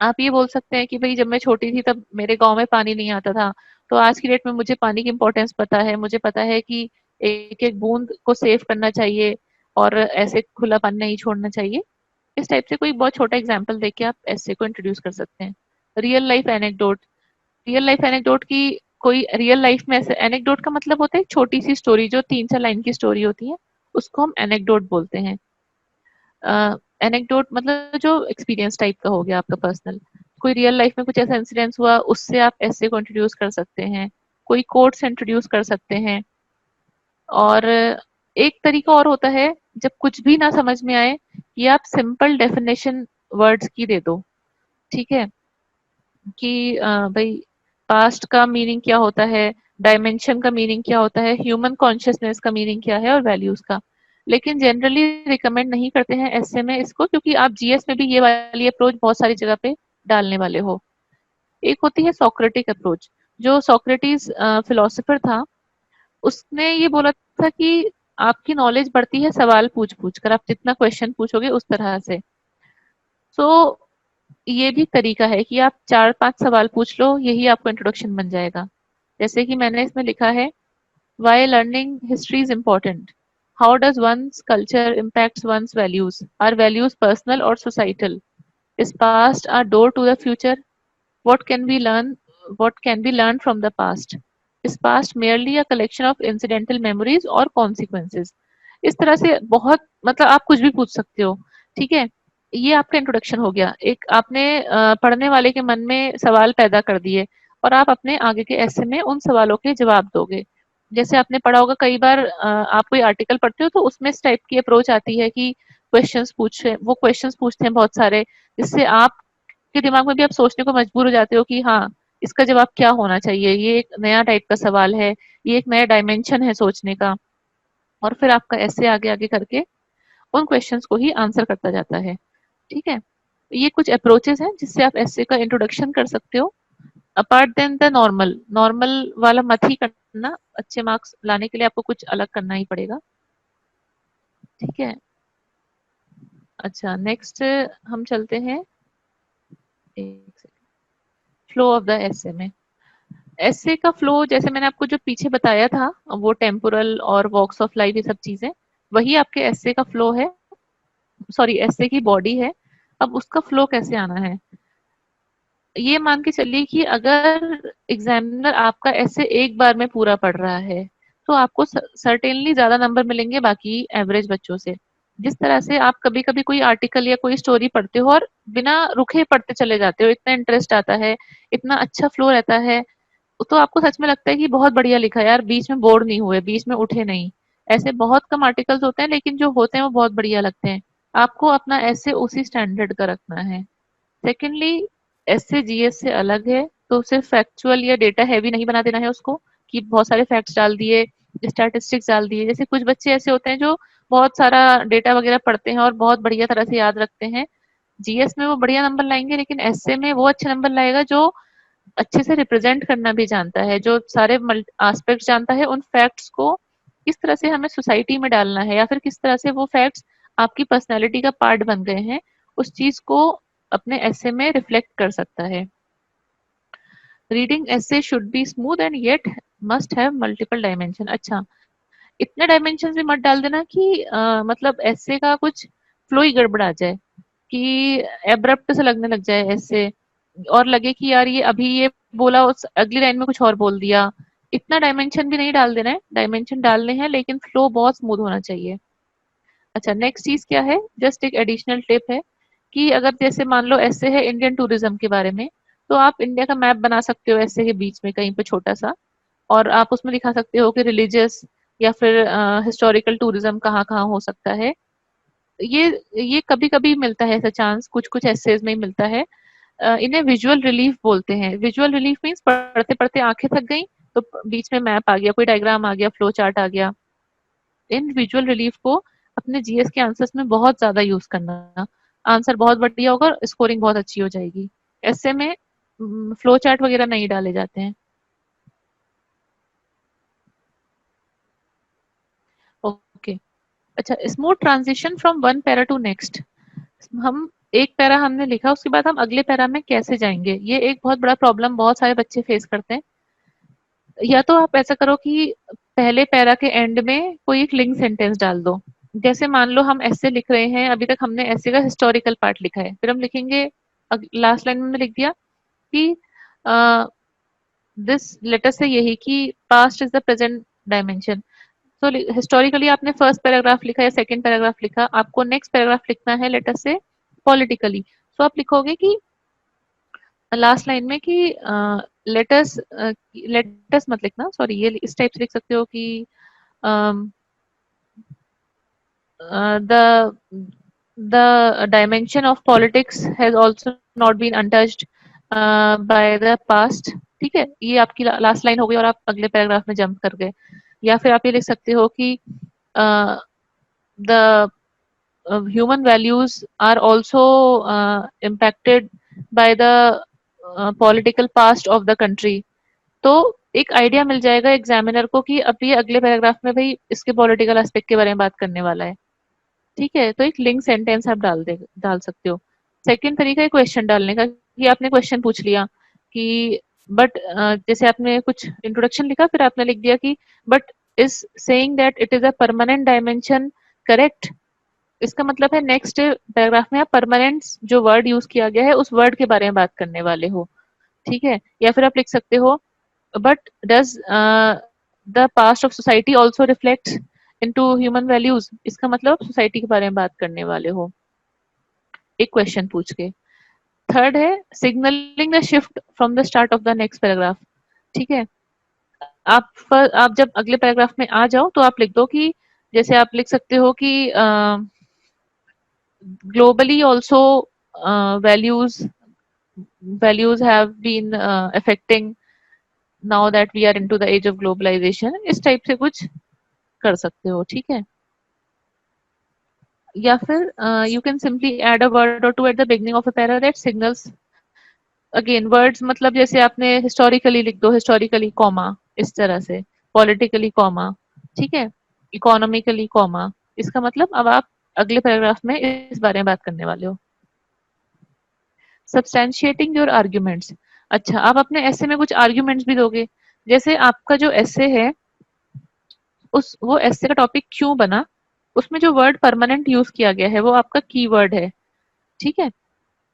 आप ये बोल सकते हैं कि भाई जब मैं छोटी थी तब मेरे गांव में पानी नहीं आता था, तो आज की डेट में मुझे पानी की इम्पोर्टेंस पता है, मुझे पता है कि एक एक बूंद को सेव करना चाहिए और ऐसे खुला पानी नहीं छोड़ना चाहिए। इस टाइप से कोई बहुत छोटा एग्जाम्पल देके आप ऐसे को इंट्रोड्यूस कर सकते हैं। Real life anecdote, real life anecdote की कोई रियल लाइफ में ऐसे एनेक्डोट का मतलब होता है एक छोटी सी स्टोरी जो 3-4 लाइन की स्टोरी होती है, उसको हम एनेक्डोट बोलते हैं। एनेक्डोट मतलब जो एक्सपीरियंस टाइप का हो गया आपका पर्सनल। कोई रियल लाइफ में कुछ ऐसा इंसिडेंस हुआ, उससे आप ऐसे को इंट्रोड्यूस कर सकते हैं। कोई कोट से इंट्रोड्यूस कर सकते हैं। और एक तरीका और होता है, जब कुछ भी ना समझ में आए, कि आप सिंपल डेफिनेशन वर्ड्स की दे दो, ठीक है, कि भाई पास्ट का मीनिंग क्या होता है, डायमेंशन का मीनिंग क्या होता है, ह्यूमन कॉन्शियसनेस का मीनिंग क्या है और वैल्यूज का। लेकिन जनरली रिकमेंड नहीं करते हैं ऐसे में इसको, क्योंकि आप जीएस में भी ये वाली अप्रोच बहुत सारी जगह पे डालने वाले हो। एक होती है सोक्रेटिक अप्रोच। जो सोक्रेटिस फिलोसोफर था, उसने ये बोला था कि आपकी नॉलेज बढ़ती है सवाल पूछ पूछ कर, आप जितना क्वेश्चन पूछोगे उस तरह से। सो ये भी तरीका है कि आप 4-5 सवाल पूछ लो, यही आपको इंट्रोडक्शन बन जाएगा। जैसे कि मैंने इसमें लिखा है, why learning history is important, how does one's culture impacts one's values, are values personal or societal, is past a door to the future, what can we learn, what can be learned from the past, is past merely a collection of incidental memories or consequences। इस तरह से बहुत, मतलब आप कुछ भी पूछ सकते हो, ठीक है। ये आपका इंट्रोडक्शन हो गया। एक आपने पढ़ने वाले के मन में सवाल पैदा कर दिए और आप अपने आगे के ऐसे में उन सवालों के जवाब दोगे। जैसे आपने पढ़ा होगा कई बार, आप कोई आर्टिकल पढ़ते हो तो उसमें इस टाइप की अप्रोच आती है कि वो क्वेश्चंस पूछते हैं बहुत सारे, जिससे आप के दिमाग में भी आप सोचने को मजबूर हो जाते हो कि हाँ, इसका जवाब क्या होना चाहिए, ये एक नया टाइप का सवाल है, ये एक नया डायमेंशन है सोचने का। और फिर आपका ऐसे आगे आगे करके उन क्वेश्चंस को ही आंसर करता जाता है, ठीक है। ये कुछ अप्रोचेस हैं जिससे आप ऐसे का इंट्रोडक्शन कर सकते हो। अपार्ट देन द नॉर्मल वाला मत ही करना, अच्छे मार्क्स लाने के लिए आपको कुछ अलग करना ही पड़ेगा, ठीक है। अच्छा, नेक्स्ट हम चलते हैं फ्लो ऑफ द एसे में। एसे का फ्लो जैसे मैंने आपको जो पीछे बताया था, वो टेम्पोरल और वॉक्स ऑफ लाइफ, ये सब चीजें वही आपके एसे का फ्लो है, सॉरी एसे की बॉडी है। अब उसका फ्लो कैसे आना है, ये मान के चलिए कि अगर एग्जामिनर आपका ऐसे एक बार में पूरा पढ़ रहा है तो आपको सर्टेनली ज्यादा नंबर मिलेंगे बाकी एवरेज बच्चों से। जिस तरह से आप कभी कभी कोई आर्टिकल या कोई स्टोरी पढ़ते हो और बिना रुके पढ़ते चले जाते हो, इतना इंटरेस्ट आता है, इतना अच्छा फ्लो रहता है, तो आपको सच में लगता है कि बहुत बढ़िया लिखा है यार, बीच में बोर नहीं हुए, बीच में उठे नहीं। ऐसे बहुत कम आर्टिकल्स होते हैं लेकिन जो होते हैं वो बहुत बढ़िया लगते हैं। आपको अपना ऐसे उसी स्टैंडर्ड का रखना है। सेकेंडली, एससे जीएस से अलग है, तो सिर्फ फैक्चुअल या डेटा हैवी नहीं बना देना है उसको कि बहुत सारे फैक्ट्स डाल दिए, स्टैटिस्टिक्स डाल दिए। जैसे कुछ बच्चे ऐसे होते हैं जो बहुत सारा डेटा वगैरह पढ़ते हैं और बहुत बढ़िया तरह से याद रखते हैं, जीएस में वो बढ़िया नंबर लाएंगे, लेकिन एसए में वो अच्छे नंबर लाएगा जो अच्छे से रिप्रेजेंट करना भी जानता है, जो सारे एस्पेक्ट्स जानता है, उन फैक्ट्स को किस तरह से हमें सोसाइटी में डालना है या फिर किस तरह से वो फैक्ट्स आपकी पर्सनैलिटी का पार्ट बन गए हैं, उस चीज को अपने ऐसे में रिफ्लेक्ट कर सकता है। रीडिंग ऐसे should be smooth and yet must have multiple dimension. अच्छा, इतने डायमेंशन भी मत डाल देना कि मतलब ऐसे का कुछ फ्लो ही गड़बड़ा जाए, कि एब्रप्ट से लगने लग जाए ऐसे, और लगे कि यार ये अभी ये बोला उस अगली लाइन में कुछ और बोल दिया। इतना डायमेंशन भी नहीं डाल देना है, डायमेंशन डालने हैं लेकिन फ्लो बहुत स्मूथ होना चाहिए। अच्छा, नेक्स्ट चीज क्या है, जस्ट एक एडिशनल टिप है कि अगर जैसे मान लो ऐसे है इंडियन टूरिज्म के बारे में, तो आप इंडिया का मैप बना सकते हो ऐसे के बीच में कहीं पे छोटा सा, और आप उसमें दिखा सकते हो कि रिलीजियस या फिर हिस्टोरिकल टूरिज्म कहाँ कहाँ हो सकता है। ये ये कभी कभी मिलता है ऐसा चांस, कुछ कुछ एसेज में ही मिलता है। इन्हें विजुअल रिलीफ बोलते हैं। विजुअल रिलीफ मीन्स पढ़ते पढ़ते आंखें थक गई तो बीच में मैप आ गया, कोई डायग्राम आ गया, फ्लो चार्ट आ गया। इन विजुअल रिलीफ को अपने जीएस के आंसर्स में बहुत ज्यादा यूज करना, आंसर बहुत बढ़िया होगा और स्कोरिंग बहुत अच्छी हो जाएगी। ऐसे में फ्लो चार्ट वगैरह नहीं डाले जाते हैं। ओके, अच्छा, smooth transition from one para two next. हम एक पैरा हमने लिखा, उसके बाद हम अगले पैरा में कैसे जाएंगे, ये एक बहुत बड़ा प्रॉब्लम बहुत सारे बच्चे फेस करते हैं। या तो आप ऐसा करो कि पहले पैरा के एंड में कोई एक लिंक सेंटेंस डाल दो। जैसे मान लो हम ऐसे लिख रहे हैं, अभी तक हमने ऐसे का हिस्टोरिकल पार्ट लिखा है, फिर हम लिखेंगे लास्ट लाइन में हमने लिख दिया कि दिस लेटर से यही कि past is the present dimension. तो हिस्टोरिकली आपने फर्स्ट पैराग्राफ लिखा या सेकंड पैराग्राफ लिखा, आपको नेक्स्ट पैराग्राफ लिखना है लेटर से पॉलिटिकली। तो आप लिखोगे कि लास्ट लाइन में कि लेटर्स, लेटर्स मत लिखना, सॉरी, ये इस टाइप से लिख सकते हो कि the the dimension of politics has also not been untouched by the past। ठीक है, ये आपकी लास्ट लाइन हो गई और आप अगले पैराग्राफ में जंप कर गए। या फिर आप ये लिख सकते हो कि the human values are also impacted by the political past of the country। तो एक आइडिया मिल जाएगा एग्जामिनर को कि अब ये अगले पैराग्राफ में भाई इसके पॉलिटिकल एस्पेक्ट के बारे में बात करने वाला है। ठीक है, तो एक लिंक सेंटेंस आप डाल सकते हो। सेकंड तरीका है क्वेश्चन डालने का, कि आपने क्वेश्चन पूछ लिया कि बट जैसे आपने कुछ इंट्रोडक्शन लिखा, फिर आपने लिख दिया कि but is saying that it is a permanent dimension correct. इसका मतलब है नेक्स्ट पैराग्राफ में आप परमानेंट जो वर्ड यूज किया गया है उस वर्ड के बारे में बात करने वाले हो। ठीक है, या फिर आप लिख सकते हो but does the past of society also reflect into human values. इसका मतलब सोसाइटी के बारे में बात करने वाले हो एक क्वेश्चन पूछ के। थर्ड है signalling the shift from the start of the next paragraph. ठीक है, आप जब अगले पैराग्राफ में आ जाओ तो आप लिख दो कि जैसे आप लिख सकते हो कि globally also values have been affecting now that we are into the age of globalization। इस टाइप से कुछ कर सकते हो। ठीक है, या फिर you can simply add a word or two at the beginning of a para that signals again words, मतलब जैसे आपने हिस्टोरिकली लिख दो, हिस्टोरिकली कॉमा, इस तरह से, पॉलिटिकली कॉमा, ठीक है, इकोनॉमिकली कॉमा, इसका मतलब अब आप अगले पैराग्राफ में इस बारे में बात करने वाले हो। सब्सटैंशिएटिंग योर आर्ग्यूमेंट्स, अच्छा आप अपने ऐसे में कुछ आर्ग्यूमेंट्स भी दोगे, जैसे आपका जो ऐसे है उस वो ऐसे का टॉपिक क्यों बना, उसमें जो वर्ड परमानेंट यूज किया गया है वो आपका कीवर्ड है, ठीक है।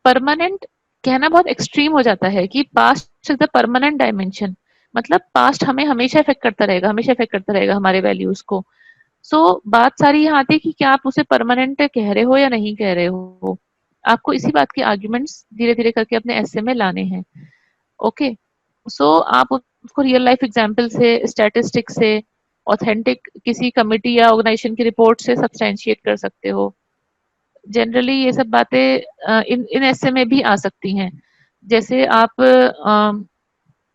परमानेंट कहना बहुत एक्सट्रीम हो जाता है कि past is the permanent dimension, मतलब पास्ट हमें हमेशा इफेक्ट करता रहेगा, हमेशा इफेक्ट करता रहेगा हमारे वैल्यूज को। सो बात सारी यहाँ आती है कि क्या आप उसे परमानेंट कह रहे हो या नहीं कह रहे हो। आपको इसी बात के आर्ग्यूमेंट्स धीरे धीरे करके अपने ऐसे में लाने हैं। ओके, सो आप उसको रियल लाइफ एग्जाम्पल से, स्टैटिस्टिक्स से, ऑथेंटिक किसी कमिटी या ऑर्गेनाइजेशन की रिपोर्ट से सब्सटैंशिएट कर सकते हो। जनरली ये सब बातें इन ऐसे में भी आ सकती हैं। जैसे आप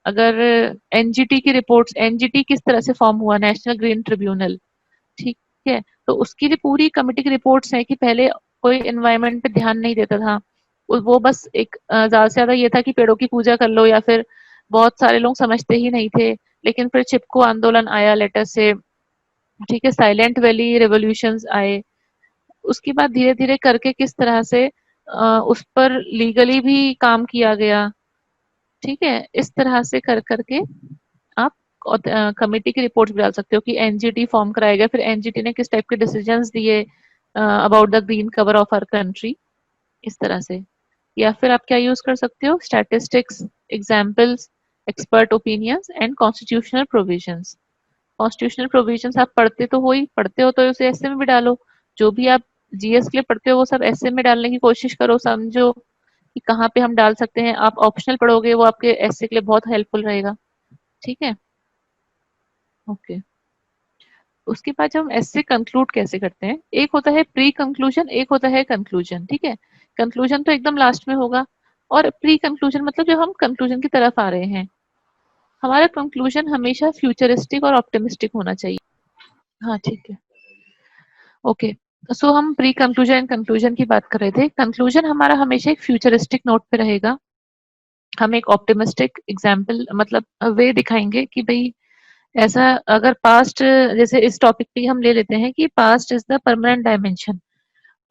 अगर एनजीटी की रिपोर्ट्स, एनजीटी किस तरह से फॉर्म हुआ, नेशनल ग्रीन ट्रिब्यूनल, ठीक है, तो उसकी जो पूरी कमिटी की रिपोर्ट्स हैं कि पहले कोई एनवायरनमेंट पे ध्यान नहीं देता था, वो बस एक ज्यादा से ज्यादा ये था कि पेड़ों की पूजा कर लो, या फिर बहुत सारे लोग समझते ही नहीं थे, लेकिन फिर चिपको आंदोलन आया लेटर से, ठीक है, साइलेंट वैली रेवोल्यूशंस आए, उसके बाद धीरे धीरे करके किस तरह से उस पर लीगली भी काम किया गया, ठीक है, इस तरह से कर करके आप कमेटी की रिपोर्ट्स भी डाल सकते हो कि एनजीटी फॉर्म कराया गया, फिर एनजीटी ने किस टाइप के डिसीजंस दिए about the green cover of our country, इस तरह से। या फिर आप क्या यूज कर सकते हो, statistics, examples, expert opinions and constitutional provisions. Constitutional provisions आप पढ़ते तो हो ही, पढ़ते हो तो उसे ऐसे में भी डालो, जो भी आप जीएस के लिए पढ़ते हो वो सब ऐसे में डालने की कोशिश करो, समझो कि कहाँ पे हम डाल सकते हैं। आप ऑप्शनल पढ़ोगे वो आपके ऐसे के लिए बहुत हेल्पफुल रहेगा, ठीक है। ओके, उसके बाद जब हम ऐसे कंक्लूड कैसे करते हैं, एक होता है प्री कंक्लूजन, एक होता है कंक्लूजन, ठीक है। कंक्लूजन तो एकदम लास्ट में होगा, और प्री कंक्लूजन मतलब जब हम कंक्लूजन की तरफ आ रहे हैं, हमारा कंक्लूजन हमेशा फ्यूचरिस्टिक और ऑप्टिमिस्टिक होना चाहिए। हाँ ठीक है, ओके। सो हम प्री कंक्लूजन एंड कंक्लूजन की बात कर रहे थे। कंक्लूजन हमारा हमेशा एक फ्यूचरिस्टिक नोट पे रहेगा, हम एक ऑप्टिमिस्टिक एग्जाम्पल मतलब वे दिखाएंगे कि भाई ऐसा, अगर पास्ट, जैसे इस टॉपिक पे हम ले लेते हैं कि past is the permanent dimension,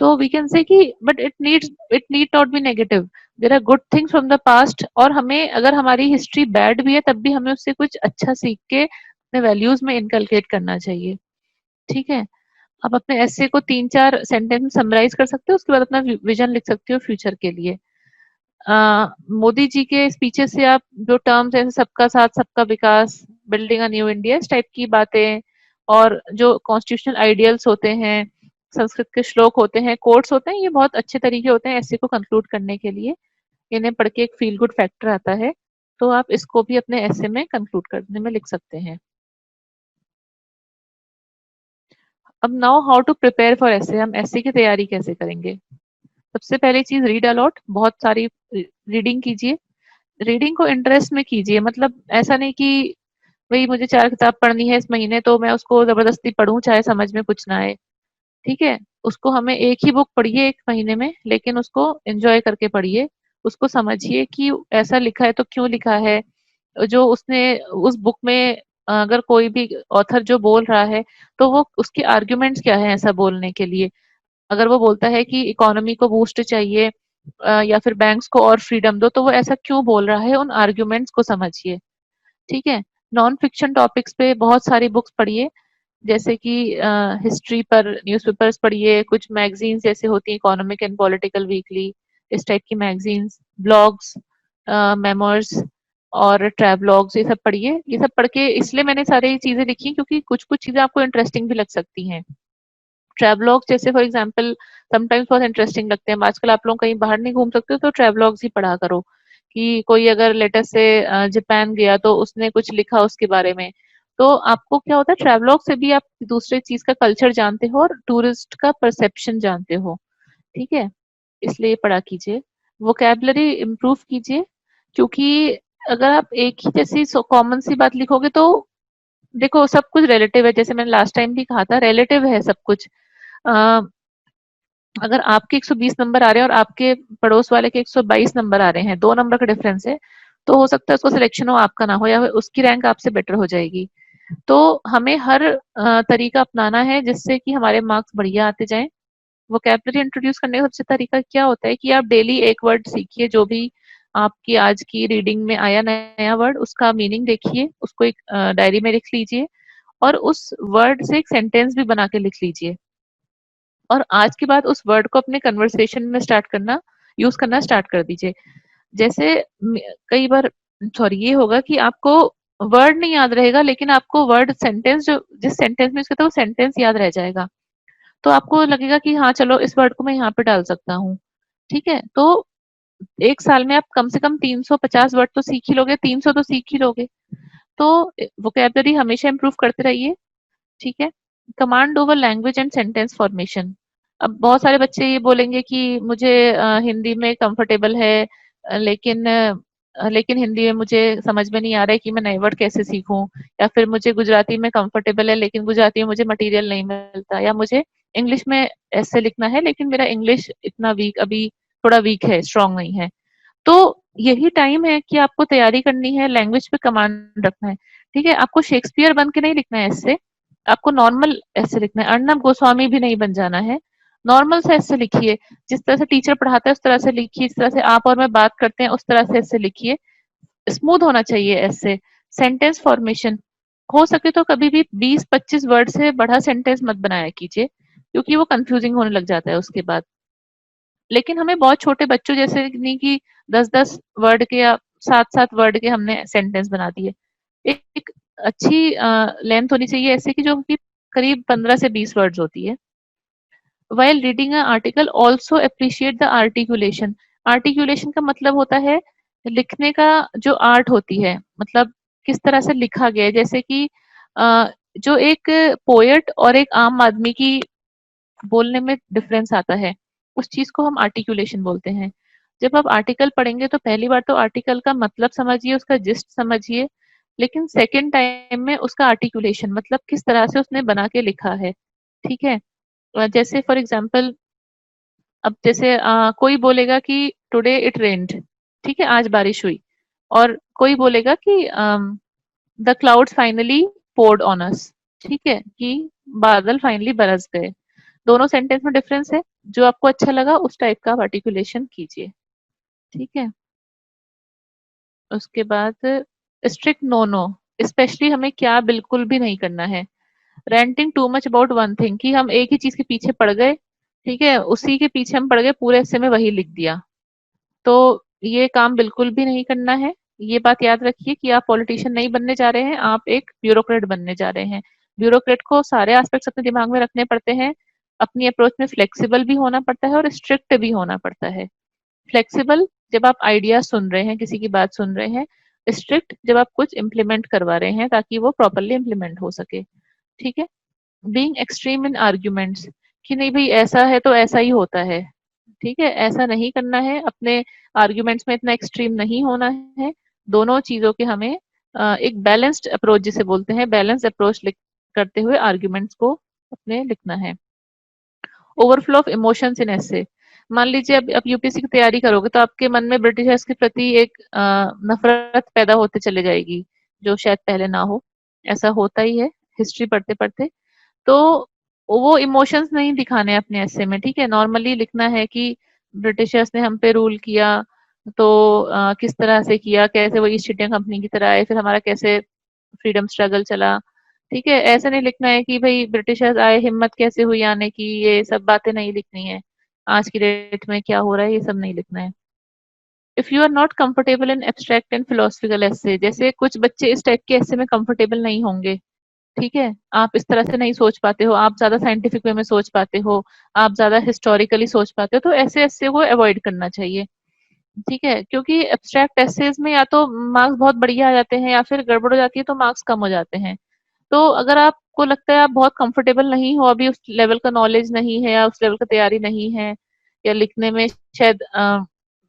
तो वी कैन से कि but it need not be negative, there are good things from the past, और हमें अगर हमारी हिस्ट्री बैड भी है तब भी हमें उससे कुछ अच्छा सीख के अपने वैल्यूज में इनकलकेट करना चाहिए, ठीक है। आप अपने ऐसे को 3-4 सेंटेंस में समराइज कर सकते हो, उसके बाद अपना विजन लिख सकते हो फ्यूचर के लिए। मोदी जी के स्पीचेस से आप जो टर्म्स हैं, सबका साथ सबका विकास, बिल्डिंग अ न्यू इंडिया, इस टाइप की बातें, और जो कॉन्स्टिट्यूशनल आइडियल्स होते हैं, संस्कृत के श्लोक होते हैं, कोट्स होते हैं, ये बहुत अच्छे तरीके होते हैं ऐसे को कंक्लूड करने के लिए। इन्हें पढ़ के एक फील गुड फैक्टर आता है, तो आप इसको भी अपने ऐसे में कंक्लूड करने में लिख सकते हैं। अब now how to prepare for ऐसे, हम ऐसे की तैयारी कैसे करेंगे। सबसे पहली चीज, रीड अलॉट, बहुत सारी रीडिंग कीजिए। रीडिंग को इंटरेस्ट में कीजिए, मतलब ऐसा नहीं कि भाई मुझे 4 किताब पढ़नी है इस महीने तो मैं उसको जबरदस्ती पढूं चाहे समझ में कुछ ना आए, ठीक है। उसको हमें एक ही बुक पढ़िए एक महीने में, लेकिन उसको एंजॉय करके पढ़िए, उसको समझिए कि ऐसा लिखा है तो क्यों लिखा है, जो उसने उस बुक में अगर कोई भी ऑथर जो बोल रहा है तो वो उसके आर्ग्यूमेंट्स क्या है ऐसा बोलने के लिए। अगर वो बोलता है कि इकोनॉमी को बूस्ट चाहिए या फिर बैंक्स को और फ्रीडम दो, तो वो ऐसा क्यों बोल रहा है, उन आर्ग्यूमेंट्स को समझिए, ठीक है। नॉन फिक्शन टॉपिक्स पे बहुत सारी बुक्स पढ़िए, जैसे कि हिस्ट्री पर न्यूज़पेपर्स पढ़िए, कुछ मैगजीन्स जैसे होती हैं इकोनॉमिक एंड पॉलिटिकल वीकली, इस टाइप की मैगजीन्स, ब्लॉग्स, मेमोर्स और ट्रैवलॉग्स, ये सब पढ़िए। ये सब पढ़ के इसलिए मैंने सारी चीजें लिखी क्योंकि कुछ कुछ चीजें आपको इंटरेस्टिंग भी लग सकती हैं। ट्रैवलॉग्स जैसे फॉर एग्जांपल समटाइम्स बहुत इंटरेस्टिंग लगते हैं। आजकल आप लोग कहीं बाहर नहीं घूम सकते हो तो ट्रैवलॉग्स ही पढ़ा करो, कि कोई अगर लेटेस्ट से जापान गया तो उसने कुछ लिखा उसके बारे में, तो आपको क्या होता है, ट्रैवलॉग से भी आप दूसरे चीज का कल्चर जानते हो और टूरिस्ट का परसेप्शन जानते हो, ठीक है। इसलिए पढ़ा कीजिए। वोकैबुलरी इम्प्रूव कीजिए, क्योंकि अगर आप एक ही जैसी कॉमन सी बात लिखोगे तो देखो सब कुछ रिलेटिव है, जैसे मैंने लास्ट टाइम भी कहा था, रिलेटिव है सब कुछ। अगर आपके 120 नंबर आ रहे हैं और आपके पड़ोस वाले के 122 नंबर आ रहे हैं, 2 नंबर का डिफरेंस है, तो हो सकता है उसको सिलेक्शन हो, आपका ना हो, या फिर उसकी रैंक आपसे बेटर हो जाएगी। तो हमें हर तरीका अपनाना है जिससे कि हमारे मार्क्स बढ़िया आते जाएं। वोकैबुलरी इंट्रोड्यूस करने का सबसे तरीका क्या होता है कि आप डेली एक वर्ड सीखिए, जो भी आपकी आज की रीडिंग में आया नया वर्ड, उसका मीनिंग देखिए, उसको एक डायरी में लिख लीजिए और उस वर्ड से एक सेंटेंस भी बना के लिख लीजिए। और आज के बाद उस वर्ड को अपने कन्वर्सेशन में यूज करना स्टार्ट कर दीजिए। जैसे कई बार सॉरी ये होगा कि आपको वर्ड नहीं याद रहेगा, लेकिन आपको वर्ड सेंटेंस जो जिस सेंटेंस में यूज करता है वो सेंटेंस याद रह जाएगा। तो आपको लगेगा कि हाँ चलो इस वर्ड को मैं यहाँ पे डाल सकता हूँ। ठीक है, तो एक साल में आप कम से कम 350 वर्ड तो सीख ही लोगे, 300 तो सीख ही लोगे। तो वोकैबुलरी हमेशा इम्प्रूव करते रहिए। ठीक है। Command over language and sentence formation. अब बहुत सारे बच्चे ये बोलेंगे कि मुझे हिंदी में कंफर्टेबल है, लेकिन हिंदी में मुझे समझ में नहीं आ रहा है कि मैं नए वर्ड कैसे सीखूं, या फिर मुझे गुजराती में कंफर्टेबल है लेकिन गुजराती में मुझे मटेरियल नहीं मिलता, या मुझे इंग्लिश में ऐसे लिखना है लेकिन मेरा इंग्लिश इतना वीक अभी थोड़ा वीक है, स्ट्रांग नहीं है। तो यही टाइम है कि आपको तैयारी करनी है, लैंग्वेज पे कमांड रखना है। ठीक है, आपको शेक्सपियर बन के नहीं लिखना है ऐसे, आपको नॉर्मल ऐसे लिखना है, अर्नब गोस्वामी भी नहीं बन जाना है। नॉर्मल से ऐसे लिखिए, जिस तरह से टीचर पढ़ाता है उस तरह से लिखिए, जिस तरह से आप और मैं बात करते हैं उस तरह से ऐसे लिखिए। स्मूथ होना चाहिए ऐसे। सेंटेंस फॉर्मेशन, हो सके तो कभी भी 20-25 वर्ड से बड़ा सेंटेंस मत बनाया कीजिए, क्योंकि वो कंफ्यूजिंग होने लग जाता है उसके बाद। लेकिन हमें बहुत छोटे बच्चों जैसे नहीं कि 10-10 वर्ड के या 7-7 वर्ड के हमने सेंटेंस बना दिए। एक अच्छी लेंथ होनी चाहिए ऐसे की जो कि करीब 15 से 20 वर्ड्स होती है। While reading an article, also appreciate the articulation. Articulation का मतलब होता है लिखने का जो आर्ट होती है, मतलब किस तरह से लिखा गया है। जैसे कि जो एक पोएट और एक आम आदमी की बोलने में डिफरेंस आता है, उस चीज को हम आर्टिकुलेशन बोलते हैं। जब आप आर्टिकल पढ़ेंगे तो पहली बार तो आर्टिकल का मतलब समझिए, उसका जिस्ट समझिए, लेकिन सेकेंड टाइम में उसका आर्टिकुलेशन मतलब किस तरह से उसने बना के लिखा है। ठीक है। जैसे फॉर एग्जाम्पल, अब जैसे कोई बोलेगा कि टुडे इट रेन्ड, ठीक है, आज बारिश हुई, और कोई बोलेगा कि the clouds finally poured on us, ठीक है, कि बादल फाइनली बरस गए। दोनों सेंटेंस में डिफरेंस है, जो आपको अच्छा लगा उस टाइप का आर्टिकुलेशन कीजिए। ठीक है। उसके बाद स्ट्रिक्ट नो नो, स्पेशली हमें क्या बिल्कुल भी नहीं करना है। Renting too much about one thing, कि हम एक ही चीज के पीछे पड़ गए, ठीक है, उसी के पीछे हम पड़ गए, पूरे हिस्से में वही लिख दिया, तो ये काम बिल्कुल भी नहीं करना है। ये बात याद रखिए कि आप पॉलिटिशियन नहीं बनने जा रहे हैं, आप एक ब्यूरोक्रेट बनने जा रहे हैं। ब्यूरोक्रेट को सारे एस्पेक्ट्स अपने दिमाग में रखने पड़ते हैं, अपनी अप्रोच में फ्लेक्सिबल भी होना पड़ता है और स्ट्रिक्ट भी होना पड़ता है। फ्लेक्सिबल जब आप आइडिया सुन रहे हैं, किसी की बात सुन रहे हैं। स्ट्रिक्ट जब आप कुछ इम्प्लीमेंट करवा रहे हैं ताकि वो प्रॉपरली इम्प्लीमेंट हो सके। ठीक है। बीइंग एक्सट्रीम इन आर्ग्यूमेंट्स, कि नहीं भाई ऐसा है तो ऐसा ही होता है, ठीक है, ऐसा नहीं करना है, अपने आर्ग्यूमेंट्स में इतना एक्सट्रीम नहीं होना है। दोनों चीजों के हमें एक बैलेंस्ड अप्रोच जिसे बोलते हैं, बैलेंस्ड अप्रोच करते हुए आर्ग्यूमेंट्स को अपने लिखना है। ओवरफ्लो ऑफ इमोशंस इन ऐसे, मान लीजिए अब यूपीएससी की तैयारी करोगे तो आपके मन में ब्रिटिशर्स के प्रति एक नफरत पैदा होते चले जाएगी, जो शायद पहले ना हो। ऐसा होता ही है हिस्ट्री पढ़ते पढ़ते। तो वो इमोशंस नहीं दिखाने अपने ऐसे में। ठीक है, नॉर्मली लिखना है कि ब्रिटिशर्स ने हम पे रूल किया, तो किस तरह से किया, कैसे वो ईस्ट इंडिया कंपनी की तरह आए, फिर हमारा कैसे फ्रीडम स्ट्रगल चला। ठीक है, ऐसा नहीं लिखना है कि भाई ब्रिटिशर्स आए, हिम्मत कैसे हुई आने की, ये सब बातें नहीं लिखनी है। आज की डेट में क्या हो रहा है ये सब नहीं लिखना है। If you are not comfortable in abstract and philosophical essay, जैसे कुछ बच्चे इस टाइप के एसे में कंफर्टेबल नहीं होंगे। ठीक है, आप इस तरह से नहीं सोच पाते हो, आप ज्यादा साइंटिफिक वे में सोच पाते हो, आप ज्यादा हिस्टोरिकली सोच पाते हो, तो ऐसे ऐसे को अवॉइड करना चाहिए। ठीक है, क्योंकि एब्स्ट्रैक्ट एसेज में या तो मार्क्स बहुत बढ़िया आ जाते हैं या फिर गड़बड़ हो जाती है तो मार्क्स कम हो जाते हैं। तो अगर आपको लगता है आप बहुत कंफर्टेबल नहीं हो, अभी उस लेवल का नॉलेज नहीं है या उस लेवल का तैयारी नहीं है, या लिखने में शायद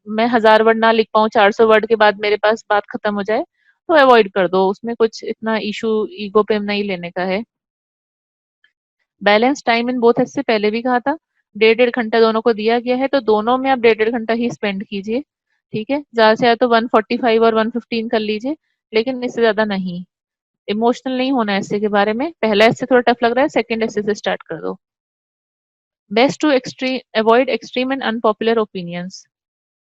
मैं 1000 वर्ड ना लिख पाऊँ, 400 वर्ड के बाद मेरे पास बात खत्म हो जाए, तो अवॉइड कर दो, उसमें कुछ इतना इशू ईगो पे नहीं लेने का है। बैलेंस टाइम इन बोथ, इससे पहले भी कहा था। 1.5 घंटा दोनों को दिया गया है, तो दोनों में आप 1.5 घंटा ही स्पेंड कीजिए, ठीक है। ज्यादा से ज्यादा तो 145 और 115 कर लीजिए, लेकिन इससे ज्यादा नहीं। इमोशनल नहीं होना है ऐसे के बारे में। पहला ऐसे थोड़ा टफ लग रहा है, सेकंड ऐसे से स्टार्ट कर दो। Best to extreme avoid extreme and unpopular opinions.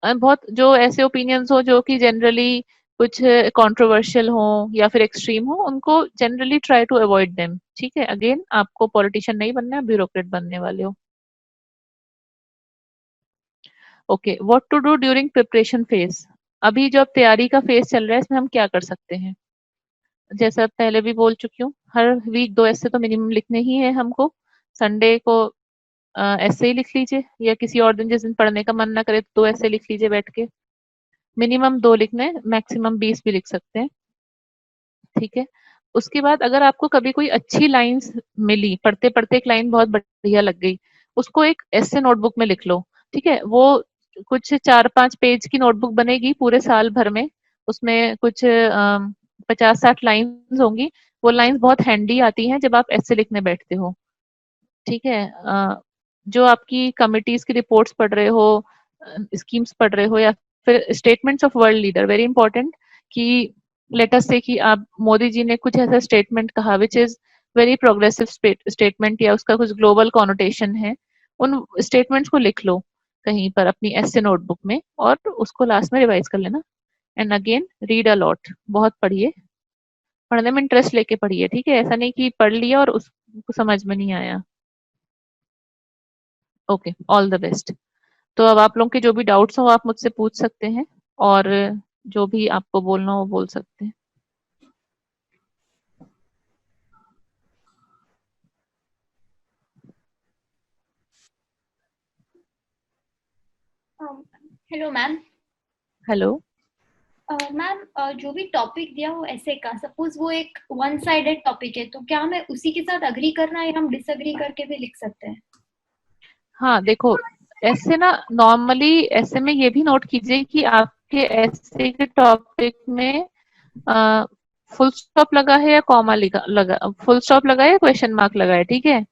बहुत जो ऐसे ओपिनियंस हो जो कि जनरली कुछ कंट्रोवर्शियल हो या फिर एक्सट्रीम हो, उनको generally try to avoid them, ठीक है। अगेन आपको पॉलिटिशियन नहीं बनना है, ब्यूरोक्रेट बनने वाले हो। Okay, what to do during preparation phase. अभी जो अब तैयारी का फेज चल रहा है, इसमें हम क्या कर सकते हैं। जैसा पहले भी बोल चुकी हूँ, हर वीक 2 ऐसे तो मिनिमम लिखने ही है हमको। संडे को ऐसे ही लिख लीजिए, या किसी और दिन जिस दिन पढ़ने का मन ना करे तो 2 ऐसे लिख लीजिए बैठ के। मिनिमम 2 लिखने, मैक्सिमम 20 भी लिख सकते हैं, ठीक है। उसके बाद अगर आपको कभी कोई अच्छी लाइंस मिली, पढ़ते पढ़ते एक लाइन बहुत बढ़िया लग गई, उसको एक ऐसे नोटबुक में लिख लो, ठीक है। वो कुछ 4-5 पेज की नोटबुक बनेगी पूरे साल भर में। उसमें कुछ 50-60 लाइंस होंगी। वो लाइंस बहुत हैंडी आती हैं जब आप ऐसे लिखने बैठते हो, ठीक है। जो आपकी कमिटीज की रिपोर्ट्स पढ़ रहे हो, स्कीम्स पढ़ रहे हो, या फिर statements of world leader, very important. कि लेटर से कि आप मोदी जी ने कुछ ऐसा स्टेटमेंट कहा which is very progressive statement, या उसका कुछ ग्लोबल कॉनोटेशन है, उन स्टेटमेंट्स को लिख लो कहीं पर अपनी ऐसे नोटबुक में, और उसको लास्ट में रिवाइज कर लेना। And again read a lot, बहुत पढ़िए, पढ़ने में इंटरेस्ट लेके पढ़िए, ठीक है। ऐसा नहीं कि पढ़ लिया और उसको समझ में नहीं आया। Okay, all the best. तो अब आप लोगों के जो भी डाउट्स हो आप मुझसे पूछ सकते हैं, और जो भी आपको बोलना हो वो बोल सकते हैं। Hello ma'am. हेलो मैम, जो भी टॉपिक दिया हो ऐसे का, सपोज वो एक वन साइडेड टॉपिक है, तो क्या हमें उसी के साथ अग्री करना है या हम डिसअग्री करके भी लिख सकते हैं? हाँ देखो, ऐसे ना नॉर्मली ऐसे में ये भी नोट कीजिए कि आपके ऐसे के टॉपिक में फुल स्टॉप लगा है या कॉमा लगा, फुल स्टॉप लगा है या क्वेश्चन मार्क लगा है, ठीक है।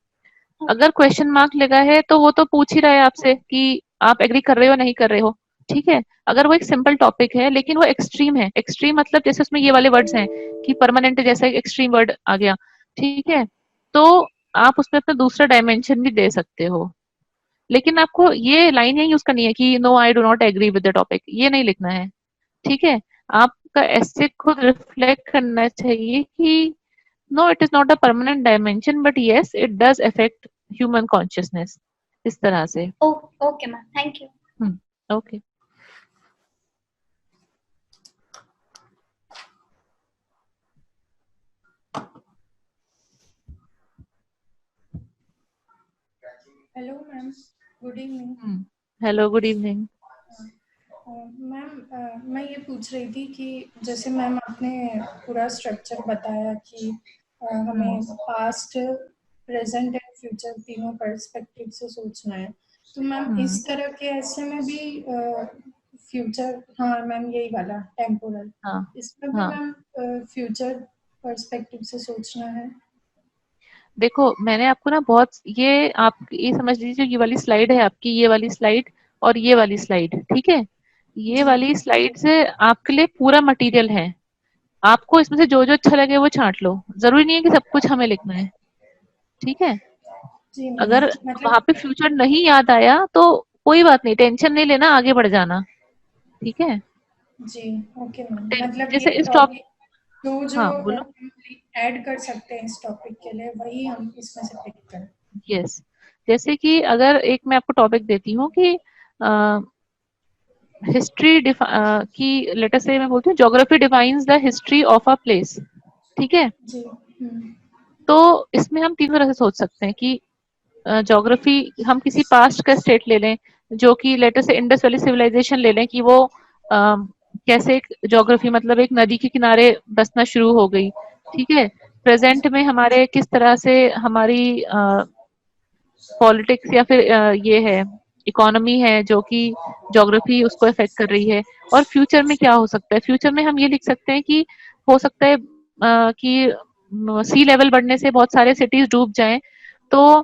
अगर क्वेश्चन मार्क लगा है तो वो तो पूछ ही रहा है आपसे कि आप एग्री कर रहे हो नहीं कर रहे हो, ठीक है। अगर वो एक सिंपल टॉपिक है लेकिन वो एक्सट्रीम है, एक्सट्रीम मतलब जैसे उसमें ये वाले वर्ड्स हैं कि परमानेंट जैसा एक एक्सट्रीम वर्ड आ गया, ठीक है, तो आप उसमें अपना दूसरा डायमेंशन भी दे सकते हो। लेकिन आपको ये लाइन यही यूज करनी है कि no I do not agree with the topic, ये नहीं लिखना है, ठीक है। आपका ऐसे खुद रिफ्लेक्ट करना चाहिए कि no it is not a permanent dimension but yes it does affect human consciousness, इस तरह से। Okay ma'am, thank you. Okay hello ma'am, good evening. Hello good evening. Ma'am, मैं ये पूछ रही थी कि जैसे मैम आपने पूरा स्ट्रक्चर बताया कि हमें पास्ट, प्रेजेंट एंड फ्यूचर तीनों पर्सपेक्टिव से सोचना है, तो मैम इस तरह के ऐसे में भी फ्यूचर, हाँ मैम यही वाला टेम्पोरल, इसमें भी मैम फ्यूचर पर्सपेक्टिव से सोचना है। देखो मैंने आपको ना बहुत ये, आप ये समझ लीजिए ये वाली स्लाइड है आपकी, ये वाली स्लाइड और ये वाली स्लाइड, ठीक है। ये वाली स्लाइड से आपके लिए पूरा मटेरियल है, आपको इसमें से जो जो अच्छा लगे वो छांट लो, जरूरी नहीं है कि सब कुछ हमें लिखना है, ठीक है। अगर वहां पे फ्यूचर नहीं याद आया तो कोई बात नहीं, टेंशन नहीं लेना, आगे बढ़ जाना, ठीक है जी। ओके मैम, मतलब जैसे ये इस टॉपिक, जो हाँ बोलो। ऐड कर सकते हैं इस टॉपिक के लिए, वही हम इसमें से पिक करें। यस, जैसे कि अगर एक मैं आपको टॉपिक देती हूँ कि हिस्ट्री की लेटर से मैं बोलती हूँ geography defines the history of a place, ठीक है। जी। तो इसमें हम तीन तरह से सोच सकते हैं कि ज्योग्राफी, हम किसी पास्ट का स्टेट ले लें, जो कि लेटर से इंडस वैली सिविलाइजेशन ले लें कि वो कैसे एक ज्योग्राफी मतलब एक नदी के किनारे बसना शुरू हो गई, ठीक है। प्रेजेंट में हमारे किस तरह से हमारी पॉलिटिक्स या फिर ये है इकोनॉमी है जो कि ज्योग्राफी उसको इफेक्ट कर रही है। और फ्यूचर में क्या हो सकता है, फ्यूचर में हम ये लिख सकते हैं कि हो सकता है कि सी लेवल बढ़ने से बहुत सारे सिटीज डूब जाएं, तो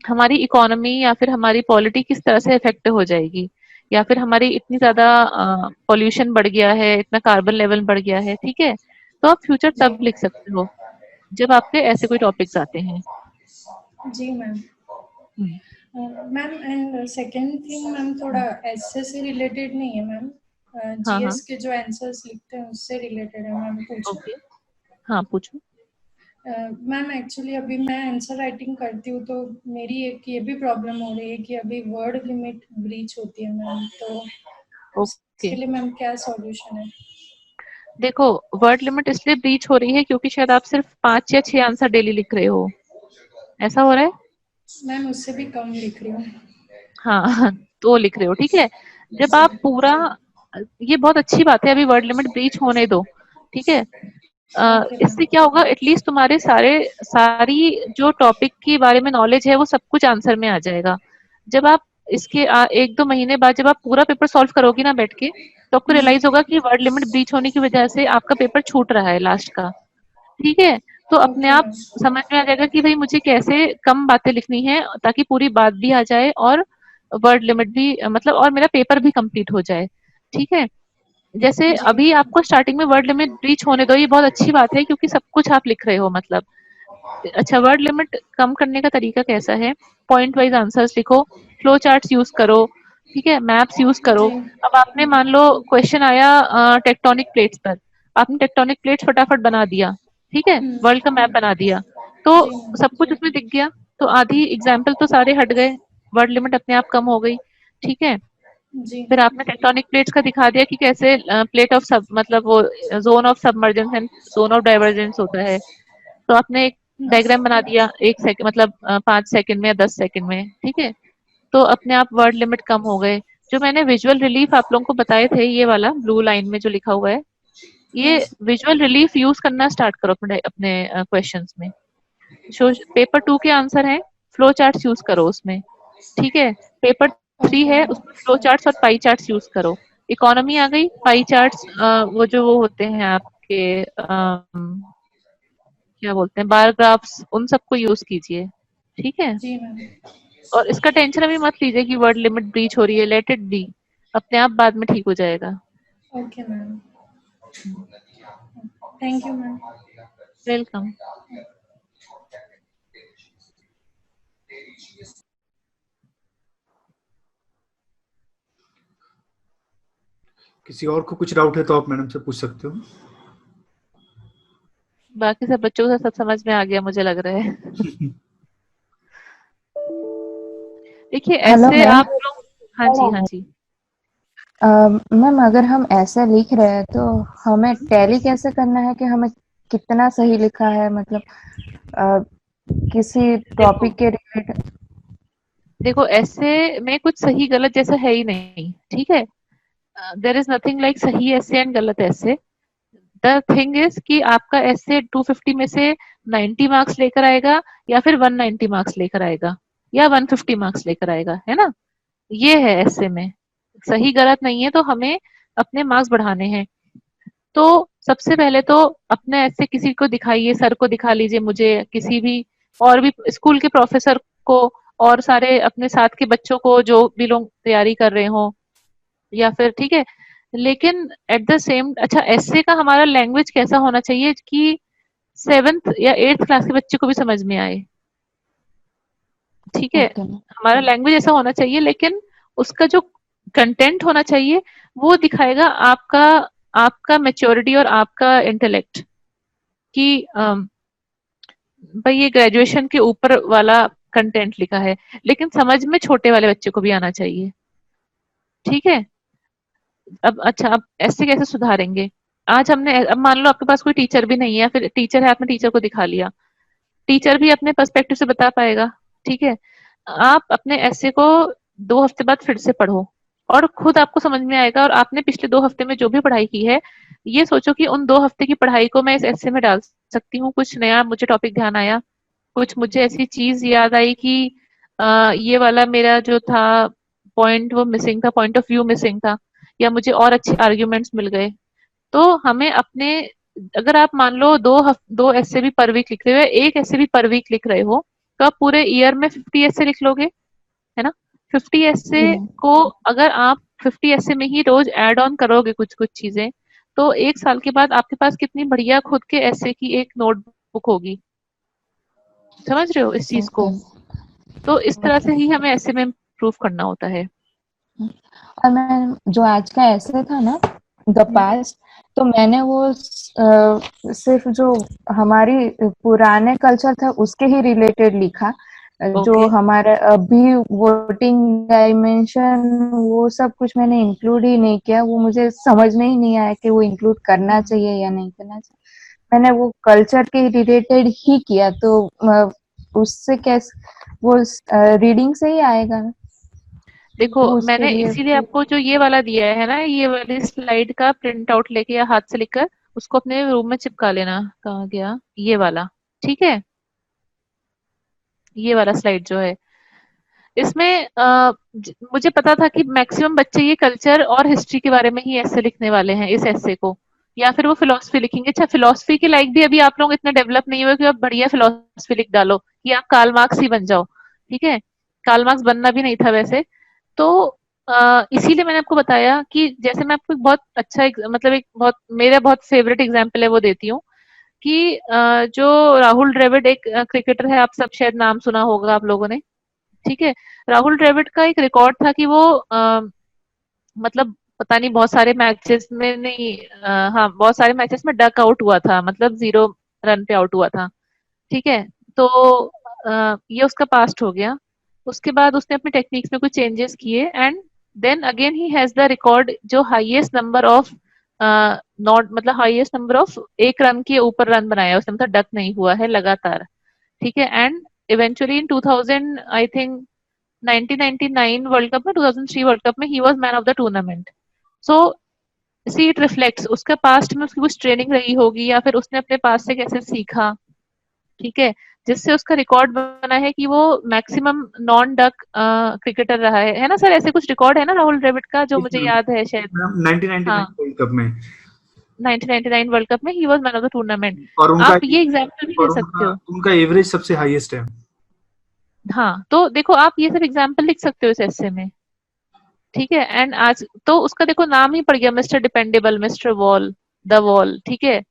हमारी इकोनॉमी या फिर हमारी पॉलिटी किस तरह से इफेक्ट हो जाएगी, या फिर हमारी इतनी ज्यादा पॉल्यूशन बढ़ गया है, इतना कार्बन लेवल बढ़ गया है, ठीक है। तो आप फ्यूचर जी तब लिख सकते हो जब आपके ऐसे कोई टॉपिक्स आते हैं। जी ma'am. Hmm, ma'am and second thing ma'am, थोड़ा एसए से रिलेटेड नहीं है मैम, हाँ हाँ, जीएस के जो आंसर्स लिखते हैं उससे रिलेटेड है मैम, पूछूं? ओके, हाँ पूछो। मैम एक्चुअली अभी मैं आंसर राइटिंग करती हूँ, तो मेरी एक ये भी प्रॉब्लम हो रही है कि अभी वर्ड लिमिट ब्रीच होती है मैम, तो ओके, उसके लिए मैम क्या सॉल्यूशन है? देखो वर्ड लिमिट इसलिए ब्रीच हो रही है क्योंकि शायद आप सिर्फ 5 या 6 आंसर डेली लिख रहे हो, ऐसा हो रहा है। मैम उससे भी कम लिख रही हूँ। हाँ तो लिख रहे हो, ठीक है। जब जी आप पूरा, ये बहुत अच्छी बात है, अभी वर्ड लिमिट ब्रीच होने दो, ठीक है। Okay ma'am. इससे क्या होगा, एटलीस्ट तुम्हारे सारी जो टॉपिक के बारे में नॉलेज है वो सब कुछ आंसर में आ जाएगा। जब आप इसके 1-2 महीने बाद जब आप पूरा पेपर सॉल्व करोगी ना बैठ के, तो आपको रियलाइज होगा कि वर्ड लिमिट ब्रीच होने की वजह से आपका पेपर छूट रहा है लास्ट का, ठीक है। तो अपने ओके आप मैम। समझ में आ जाएगा कि भाई मुझे कैसे कम बातें लिखनी है ताकि पूरी बात भी आ जाए और वर्ड लिमिट भी मतलब और मेरा पेपर भी कंप्लीट हो जाए, ठीक है। जैसे जी अभी आपको स्टार्टिंग में वर्ड लिमिट ब्रीच होने दो, ये बहुत अच्छी बात है क्योंकि सब कुछ आप लिख रहे हो मतलब। अच्छा, वर्ड लिमिट कम करने का तरीका कैसा है, पॉइंट वाइज आंसर्स लिखो, फ्लो चार्ट्स यूज करो, ठीक है, मैप्स यूज करो। जी। अब आपने मान लो क्वेश्चन आया टेक्टोनिक प्लेट्स पर, आपने टेक्टोनिक प्लेट्स फटाफट बना दिया, ठीक है, वर्ल्ड का मैप बना दिया, तो जी मैम। सब कुछ उसमें दिख गया, तो आधी एग्जाम्पल तो सारे हट गए, वर्ड लिमिट अपने आप कम हो गई, ठीक है। जी फिर आपने टेक्टोनिक प्लेट्स का दिखा दिया कि कैसे प्लेट ऑफ सब मतलब वो zone of submergence and zone of divergence होता है, तो आपने एक डायग्राम बना दिया 1 सेकंड मतलब 5 सेकंड में या 10 सेकंड में, ठीक है। तो अपने आप वर्ड लिमिट कम हो गए। जो मैंने विजुअल रिलीफ आप लोगों को बताए थे, ये वाला ब्लू लाइन में जो लिखा हुआ है, ये यस। विजुअल रिलीफ यूज करना स्टार्ट करो अपने अपने क्वेश्चंस में। पेपर 2 के आंसर हैं, फ्लो चार्ट्स यूज करो उसमें, ठीक है। पेपर 3 ओके है, मैम। उसमें फ्लो चार्ट्स और पाई चार्ट्स यूज करो। इकोनॉमी आ गई, पाई चार्ट्स वो होते हैं आपके क्या बोलते हैं बार ग्राफ्स, उन सबको यूज कीजिए, ठीक है। जी मैम। और इसका टेंशन अभी मत लीजिए कि वर्ड लिमिट ब्रीच हो रही है, लेट इट बी, अपने आप बाद में ठीक हो जाएगा। Okay ma'am. Thank you ma'am. Welcome. किसी और को कुछ डाउट है तो आप मैडम से पूछ सकते हो। बाकी सब बच्चों को सब समझ में आ गया मुझे लग रहा है। देखिए हेलो ऐसे मैम। आप लोग, हाँ जी हाँ जी, मैम अगर हम ऐसा लिख रहे हैं तो हमें टैली कैसे करना है कि हमें कितना सही लिखा है, मतलब अ, किसी देखो टॉपिक के रिलेटेड। देखो ऐसे में कुछ सही गलत जैसा है ही नहीं, ठीक है। देयर इज नथिंग लाइक सही ऐसे एंड गलत ऐसे। द थिंग इज कि आपका ऐसे 250 में से 90 मार्क्स लेकर आएगा या फिर 190 मार्क्स लेकर आएगा या 150 मार्क्स लेकर आएगा, है ना। ये है ऐसे में, सही गलत नहीं है, तो हमें अपने मार्क्स बढ़ाने हैं। तो सबसे पहले तो अपने ऐसे किसी को दिखाइए, सर को दिखा लीजिए, मुझे किसी भी और भी स्कूल के प्रोफेसर को, और सारे अपने साथ के बच्चों को जो भी लोग तैयारी कर रहे हो, या फिर ठीक है। लेकिन एट द सेम, अच्छा ऐसे का हमारा लैंग्वेज कैसा होना चाहिए कि 7th या 8th क्लास के बच्चे को भी समझ में आए, ठीक है। Okay ma'am. हमारा लैंग्वेज ऐसा होना चाहिए, लेकिन उसका जो कंटेंट होना चाहिए वो दिखाएगा आपका आपका मेच्योरिटी और आपका इंटेलेक्ट कि भाई ये ग्रेजुएशन के ऊपर वाला कंटेंट लिखा है, लेकिन समझ में छोटे वाले बच्चे को भी आना चाहिए, ठीक है। अब अच्छा, अब ऐसे कैसे सुधारेंगे। आज हमने, अब मान लो आपके पास कोई टीचर भी नहीं है, फिर टीचर है, आपने टीचर को दिखा लिया, टीचर भी अपने पर्सपेक्टिव से बता पाएगा, ठीक है। आप अपने ऐसे को 2 हफ्ते बाद फिर से पढ़ो और खुद आपको समझ में आएगा, और आपने पिछले 2 हफ्ते में जो भी पढ़ाई की है, ये सोचो कि उन 2 हफ्ते की पढ़ाई को मैं इस ऐसे में डाल सकती हूँ, कुछ नया मुझे टॉपिक ध्यान आया, कुछ मुझे ऐसी चीज याद आई कि ये वाला मेरा जो था पॉइंट वो मिसिंग था, पॉइंट ऑफ व्यू मिसिंग था, या मुझे और अच्छे आर्ग्यूमेंट्स मिल गए। तो हमें अपने, अगर आप मान लो 2 ऐसे भी पर वीक लिख रहे हो, एक ऐसे भी पर वीक लिख रहे हो, तो आप पूरे ईयर में 50 ऐसे लिख लोगे, है ना। 50 ऐसे जी मैम। को अगर आप 50 ऐसे में ही रोज ऐड ऑन करोगे कुछ कुछ चीजें, तो 1 साल के बाद आपके पास कितनी बढ़िया खुद के ऐसे की एक नोटबुक होगी। समझ रहे हो इस चीज ओके। को? तो इस तरह से ओके। ही हमें ऐसे में इम्प्रूव करना होता है। और मैं जो आज का ऐसे था ना, द हम्म, पास्ट, तो मैंने वो सिर्फ जो हमारी पुराने कल्चर था उसके ही रिलेटेड लिखा। जो ओके। हमारे अभी वोटिंग डायमेंशन वो सब कुछ मैंने इंक्लूड ही नहीं किया। वो मुझे समझ में ही नहीं आया कि वो इंक्लूड करना चाहिए या नहीं करना चाहिए। मैंने वो कल्चर के रिलेटेड ही किया, तो उससे कैसे वो रीडिंग से ही आएगा ना, देखो तो उसके मैंने लिए इसीलिए फिर। आपको जो ये वाला दिया है ना, ये वाली स्लाइड का प्रिंट आउट लेके या हाथ से लिखकर उसको अपने रूम में चिपका लेना। कहाँ गया ये वाला? ठीक है, ये वाला स्लाइड जो है इसमें मुझे पता था कि मैक्सिमम बच्चे ये कल्चर और हिस्ट्री के बारे में ही ऐसे लिखने वाले हैं इस ऐसे को, या फिर वो फिलोसफी लिखेंगे। अच्छा, फिलोसफी के लाइक भी अभी आप लोग इतना डेवलप नहीं हुए कि आप बढ़िया फिलोसफी लिख डालो कि आप कार्ल मार्क्स ही बन जाओ। ठीक है, कार्ल मार्क्स बनना भी नहीं था वैसे। तो इसीलिए मैंने आपको बताया कि जैसे मैं आपको एक बहुत अच्छा मतलब एक बहुत मेरा बहुत फेवरेट एग्जाम्पल है वो देती हूँ कि जो राहुल द्रविड़ एक क्रिकेटर है, आप सब शायद नाम सुना होगा आप लोगों ने। ठीक है, राहुल द्रविड़ का एक रिकॉर्ड था कि वो मतलब पता नहीं बहुत सारे मैचेस में नहीं, हाँ बहुत सारे मैचेस में डक आउट हुआ था, मतलब 0 रन पे आउट हुआ था। ठीक है, तो ये उसका पास्ट हो गया। उसके बाद उसने अपने टेक्निक्स में कुछ चेंजेस किए and then again he has the record जो हाईएस्ट नंबर ऑफ नॉट मतलब हाईएस्ट नंबर ऑफ 1 रन के ऊपर रन बनाया उसने, मतलब डक नहीं हुआ है लगातार। ठीक है, and eventually in 2000 I think 1999 world cup में, 2003 वर्ल्ड कप में he was man of the tournament. So see it reflects उसका पास्ट में उसकी कुछ ट्रेनिंग रही होगी या फिर उसने अपने पास से कैसे सीखा। ठीक है, जिससे उसका रिकॉर्ड बना है कि वो मैक्सिमम नॉन डक क्रिकेटर रहा है ना सर? ऐसे कुछ रिकॉर्ड है ना राहुल द्रविड़ का जो मुझे याद है शायद। 1999 हाँ, वर्ल्ड कप में। 1999 वर्ल्ड कप में he was man of the tournament. और उनका आप ये एग्जाम्पल भी और दे सकते उनका हो। उनका एवरेज सबसे हाईएस्ट है। हाँ, तो देखो आप ये सब एग्जाम्पल लिख सकते हो इस ऐसे में। ठीक है, एंड आज तो उसका देखो नाम ही पड़ गया, mister dependable, mister wall, the wall. ठीक है,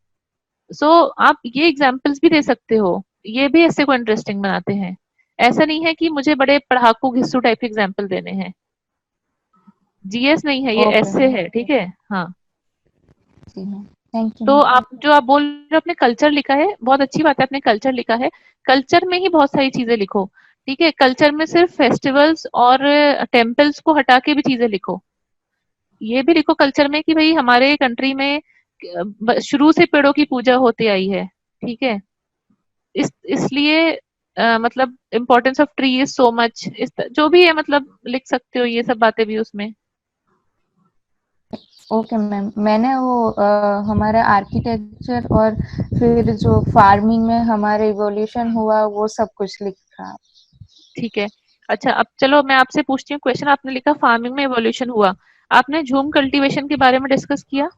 सो आप ये एग्जाम्पल्स भी दे सकते हो, ये भी ऐसे को इंटरेस्टिंग बनाते हैं। ऐसा नहीं है कि मुझे बड़े पढ़ाकू घिस्सू टाइप के एग्जाम्पल देने हैं। जीएस नहीं है ये, ओके ऐसे मैम। है। ठीक है, हाँ। जी मैम, थैंक यू तो मैम। आप जो आप बोल रहे हो अपने कल्चर लिखा है, बहुत अच्छी बात है, अपने कल्चर लिखा है। कल्चर में ही बहुत सारी चीजें लिखो। ठीक है, कल्चर में सिर्फ फेस्टिवल्स और टेम्पल्स को हटा के भी चीजें लिखो। ये भी लिखो कल्चर में कि भाई हमारे कंट्री में शुरू से पेड़ों की पूजा होती आई है। ठीक है, इसलिए मतलब importance of tree is so much, जो भी है मतलब लिख सकते हो ये सब बातें भी उसमें। ओके मैम, मैंने वो हमारे आर्किटेक्चर और फिर जो फार्मिंग में हमारे इवोल्यूशन हुआ वो सब कुछ लिखा। ठीक है, अच्छा अब चलो मैं आपसे पूछती हूँ क्वेश्चन। आपने लिखा फार्मिंग में इवोल्यूशन हुआ, आपने झूम कल्टीवेशन के बारे में डिस्कस किया?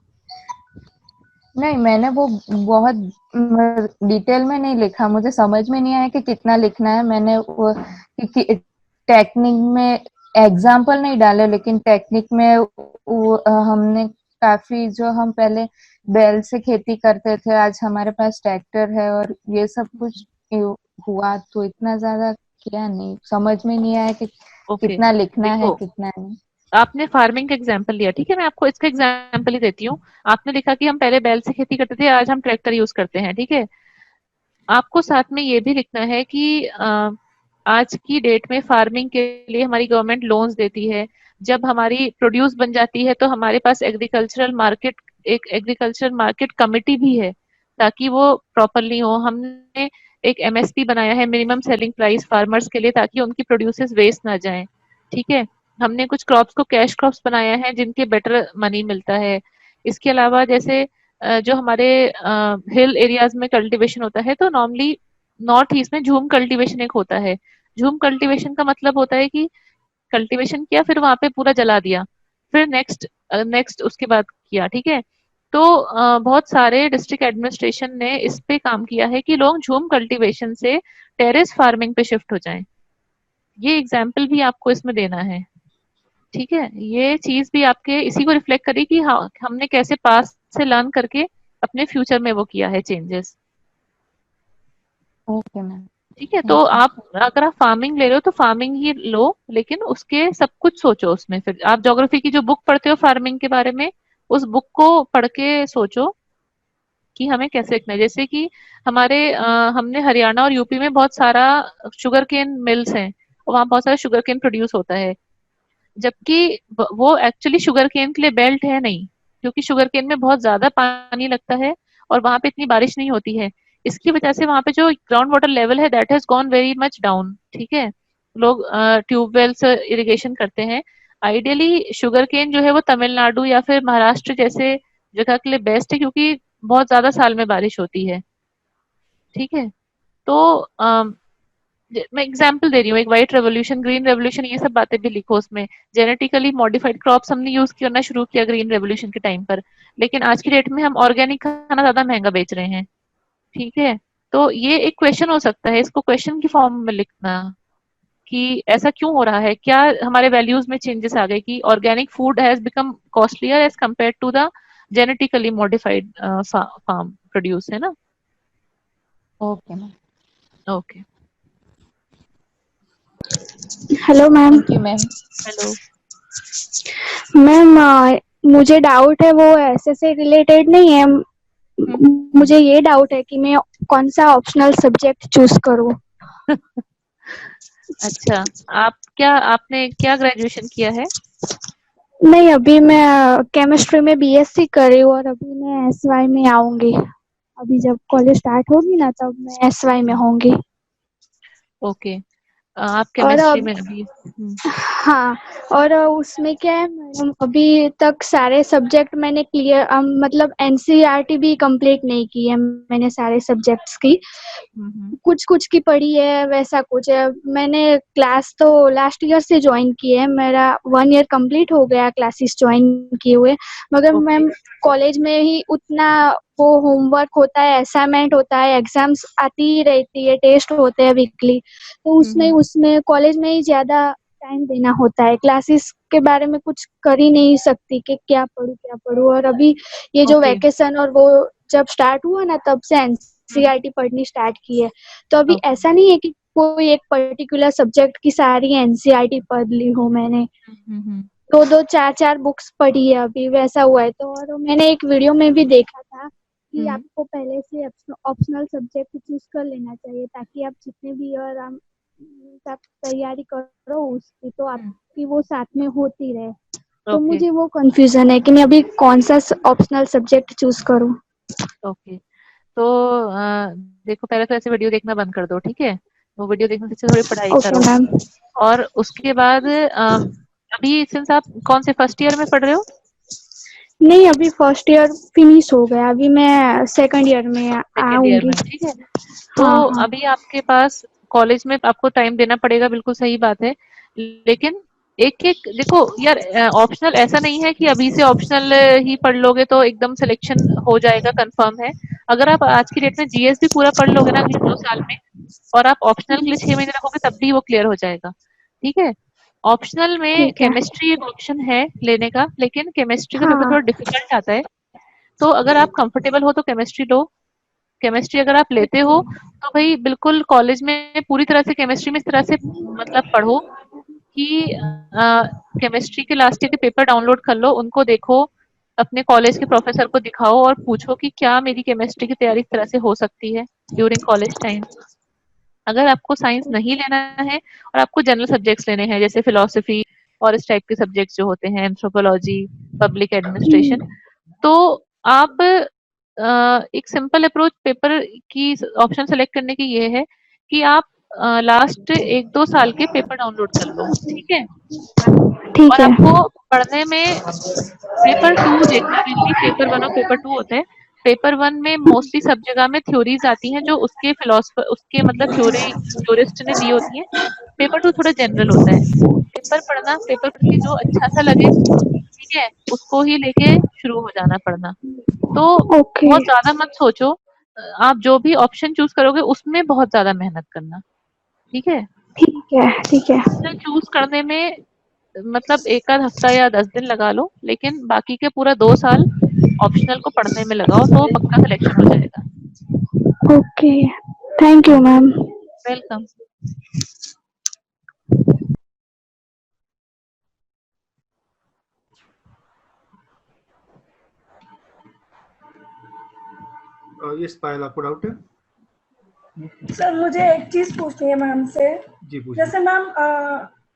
नहीं, मैंने वो बहुत डिटेल में नहीं लिखा। मुझे समझ में नहीं आया कि कितना लिखना है। मैंने वो टेक्निक में एग्जाम्पल नहीं डाले, लेकिन टेक्निक में वो, हमने काफी जो हम पहले बैल से खेती करते थे, आज हमारे पास ट्रैक्टर है और ये सब कुछ हुआ, तो इतना ज्यादा किया नहीं। समझ में नहीं आया कि ओके, कितना लिखना है देखो कितना नहीं। आपने फार्मिंग का एग्जाम्पल लिया, ठीक है, मैं आपको इसका एग्जाम्पल ही देती हूँ। आपने लिखा कि हम पहले बैल से खेती करते थे, आज हम ट्रैक्टर यूज करते हैं। ठीक है, आपको साथ में ये भी लिखना है कि आज की डेट में फार्मिंग के लिए हमारी गवर्नमेंट लोन्स देती है। जब हमारी प्रोड्यूस बन जाती है तो हमारे पास एग्रीकल्चरल मार्केट, एक एग्रीकल्चरल मार्केट कमिटी भी है ताकि वो प्रॉपरली हो। हमने एक एमएसपी बनाया है, मिनिमम सेलिंग प्राइस फार्मर्स के लिए, ताकि उनकी प्रोड्यूसेस वेस्ट ना जाएं। ठीक है, हमने कुछ क्रॉप्स को कैश क्रॉप्स बनाया है जिनके बेटर मनी मिलता है। इसके अलावा जैसे जो हमारे हिल एरियाज में कल्टीवेशन होता है, तो नॉर्मली नॉर्थ ईस्ट में झूम कल्टीवेशन एक होता है। झूम कल्टीवेशन का मतलब होता है कि कल्टीवेशन किया फिर वहां पे पूरा जला दिया, फिर नेक्स्ट नेक्स्ट उसके बाद किया। ठीक है, तो बहुत सारे डिस्ट्रिक्ट एडमिनिस्ट्रेशन ने इस पे काम किया है कि लोग झूम कल्टीवेशन से टेरेस फार्मिंग पे शिफ्ट हो जाएं। ये एग्जाम्पल भी आपको इसमें देना है, ठीक है। ये चीज भी आपके इसी को रिफ्लेक्ट करी कि हाँ, हमने कैसे पास से लर्न करके अपने फ्यूचर में वो किया है चेंजेस। Okay ma'am. ठीक है, तो आप अगर आप फार्मिंग ले रहे हो तो फार्मिंग ही लो, लेकिन उसके सब कुछ सोचो उसमें। फिर आप ज्योग्राफी की जो बुक पढ़ते हो फार्मिंग के बारे में, उस बुक को पढ़ के सोचो कि हमें कैसे रखना है। जैसे कि हमने हरियाणा और यूपी में बहुत सारा शुगर केन मिल्स हैं, और वहाँ बहुत सारा शुगर केन प्रोड्यूस होता है, जबकि वो एक्चुअली शुगर केन के लिए बेल्ट है नहीं, क्योंकि शुगर केन में बहुत ज्यादा पानी लगता है और वहां पे इतनी बारिश नहीं होती है। इसकी वजह से वहां पे जो ग्राउंड वाटर लेवल है that has gone very much down, ठीक है। लोग ट्यूबवेल से इरिगेशन करते हैं। आइडियली शुगर केन जो है वो तमिलनाडु या फिर महाराष्ट्र जैसे जगह के लिए बेस्ट है, क्योंकि बहुत ज्यादा साल में बारिश होती है, ठीक है। तो मैं एग्जांपल दे रही हूँ, एक व्हाइट रेवोल्यूशन, ग्रीन रेवोल्यूशन, ये सब बातें भी लिखो उसमें। जेनेटिकली मॉडिफाइड क्रॉप्स हमने यूज करना शुरू किया ग्रीन रेवोल्यूशन के टाइम पर, लेकिन आज की डेट में हम ऑर्गेनिक खाना ज्यादा महंगा बेच रहे हैं, ठीक है। तो ये एक क्वेश्चन हो सकता है, इसको क्वेश्चन की फॉर्म में लिखना कि ऐसा क्यों हो रहा है, क्या हमारे वैल्यूज में चेंजेस आ गए कि organic food has become costlier as compared to the genetically modified farm produce, है ना। Okay ma'am. Okay, hello ma'am. Thank you ma'am. Hello. Ma'am मुझे डाउट है, वो ऐसे से रिलेटेड नहीं है। मुझे ये डाउट है कि मैं कौन सा ऑप्शनल सब्जेक्ट चूज करूँ। अच्छा, आपने क्या ग्रेजुएशन किया है? नहीं, अभी मैं केमिस्ट्री में बीएससी कर रही हूँ और अभी मैं एसवाई में आऊंगी। अभी जब कॉलेज स्टार्ट होगी ना तब मैं एसवाई में होंगी। ओके, आप और केमिस्ट्री में अभी हाँ, और उसमें क्या है मैडम, अभी तक सारे सब्जेक्ट मैंने क्लियर मतलब एनसीईआरटी भी कंप्लीट नहीं की है मैंने सारे सब्जेक्ट्स की। कुछ कुछ की पढ़ी है, वैसा कुछ है। मैंने क्लास तो लास्ट ईयर से ज्वाइन की है, मेरा 1 ईयर कंप्लीट हो गया क्लासेस ज्वाइन किए हुए। मगर मैम कॉलेज में ही उतना वो होमवर्क होता है, असाइनमेंट होता है, एग्जाम्स आती ही रहती है, टेस्ट होते हैं वीकली, तो उसमें कॉलेज में ही ज्यादा टाइम देना होता है। क्लासेस के बारे में कुछ कर ही नहीं सकती कि क्या पढूं। और अभी ये जो वैकेशन और वो जब स्टार्ट हुआ ना तब से एनसीईआरटी पढ़नी स्टार्ट की है। तो अभी ऐसा नहीं है कि कोई एक पर्टिकुलर सब्जेक्ट की सारी एनसीईआरटी पढ़ ली हो मैंने। 2-2 4-4 बुक्स पढ़ी है अभी, वैसा हुआ है। तो और मैंने एक वीडियो में भी देखा था कि आपको पहले से ऑप्शनल सब्जेक्ट चूज कर लेना चाहिए, ताकि आप जितने भी और आप तैयारी करो उसकी, तो आपकी वो साथ में होती रहे। तो मुझे वो कंफ्यूजन है कि मैं अभी कौन सा ऑप्शनल सब्जेक्ट चूज करूं। ओके, तो देखो, पहले तो ऐसे वीडियो देखना बंद कर दो, ठीक है। वो वीडियो देखने से थोड़ी पढ़ाई करो। मैम। और उसके बाद अभी सिंस आप कौन से फर्स्ट ईयर में पढ़ रहे हो? नहीं, अभी फर्स्ट ईयर फिनिश हो गया, अभी मैं सेकंड ईयर में आऊंगी। ठीक है, तो अभी आपके पास कॉलेज में आपको टाइम देना पड़ेगा, बिल्कुल सही बात है। लेकिन एक एक देखो यार, ऑप्शनल ऐसा नहीं है कि अभी से ऑप्शनल ही पढ़ लोगे तो एकदम सिलेक्शन हो जाएगा, कंफर्म है। अगर आप आज की डेट में जीएस भी पूरा पढ़ लोगे ना अगले 2 साल में, और आप ऑप्शनल के लिए 6 महीने रखोगे, तब भी वो क्लियर हो जाएगा, ठीक है। ऑप्शनल में केमिस्ट्री एक ऑप्शन है लेने का, लेकिन केमिस्ट्री का पेपर थोड़ा डिफिकल्ट आता है। तो अगर आप कंफर्टेबल हो तो केमिस्ट्री लो। केमिस्ट्री अगर आप लेते हो तो भाई बिल्कुल कॉलेज में पूरी तरह से केमिस्ट्री में इस तरह से मतलब पढ़ो कि केमिस्ट्री के लास्ट ईयर के पेपर डाउनलोड कर लो, उनको देखो, अपने कॉलेज के प्रोफेसर को दिखाओ और पूछो कि क्या मेरी केमिस्ट्री की तैयारी इस तरह से हो सकती है ड्यूरिंग कॉलेज टाइम। अगर आपको साइंस नहीं लेना है और आपको जनरल सब्जेक्ट्स लेने हैं, जैसे फिलोसफी और इस टाइप के सब्जेक्ट्स जो होते हैं, एंथ्रोपोलॉजी, पब्लिक एडमिनिस्ट्रेशन, तो आप एक सिंपल अप्रोच पेपर की ऑप्शन सेलेक्ट करने की ये है कि आप लास्ट 1-2 साल के पेपर डाउनलोड कर लो, ठीक है। और आपको पढ़ने में पेपर 2 देखना, मेनली पेपर 1 और पेपर 2 होते हैं। पेपर 1 में मोस्टली सब जगह में थ्योरीज आती हैं जो उसके फिलोसफर, उसके मतलब थ्योरिस्ट ने दी होती हैं। पेपर 2 थोड़ा जनरल होता है। पेपर पढ़ना, पेपर पढ़ के जो अच्छा सा लगे, ठीक ठीक है, उसको ही लेके शुरू हो जाना पढ़ना। तो ओके बहुत ज्यादा मत सोचो, आप जो भी ऑप्शन चूज करोगे उसमें बहुत ज्यादा मेहनत करना, ठीक है। ठीक है ठीक है ऑप्शन चूज करने में मतलब एक आध हफ्ता या 10 दिन लगा लो, लेकिन बाकी के पूरा 2 साल ऑप्शनल को पढ़ने में लगाओ, तो पक्का सिलेक्शन हो जाएगा। Okay thank you ma'am welcome. Yes Payal, आपको डाउट है? सर मुझे एक चीज पूछनी है मैम से। जी पूछिए। जैसे मैम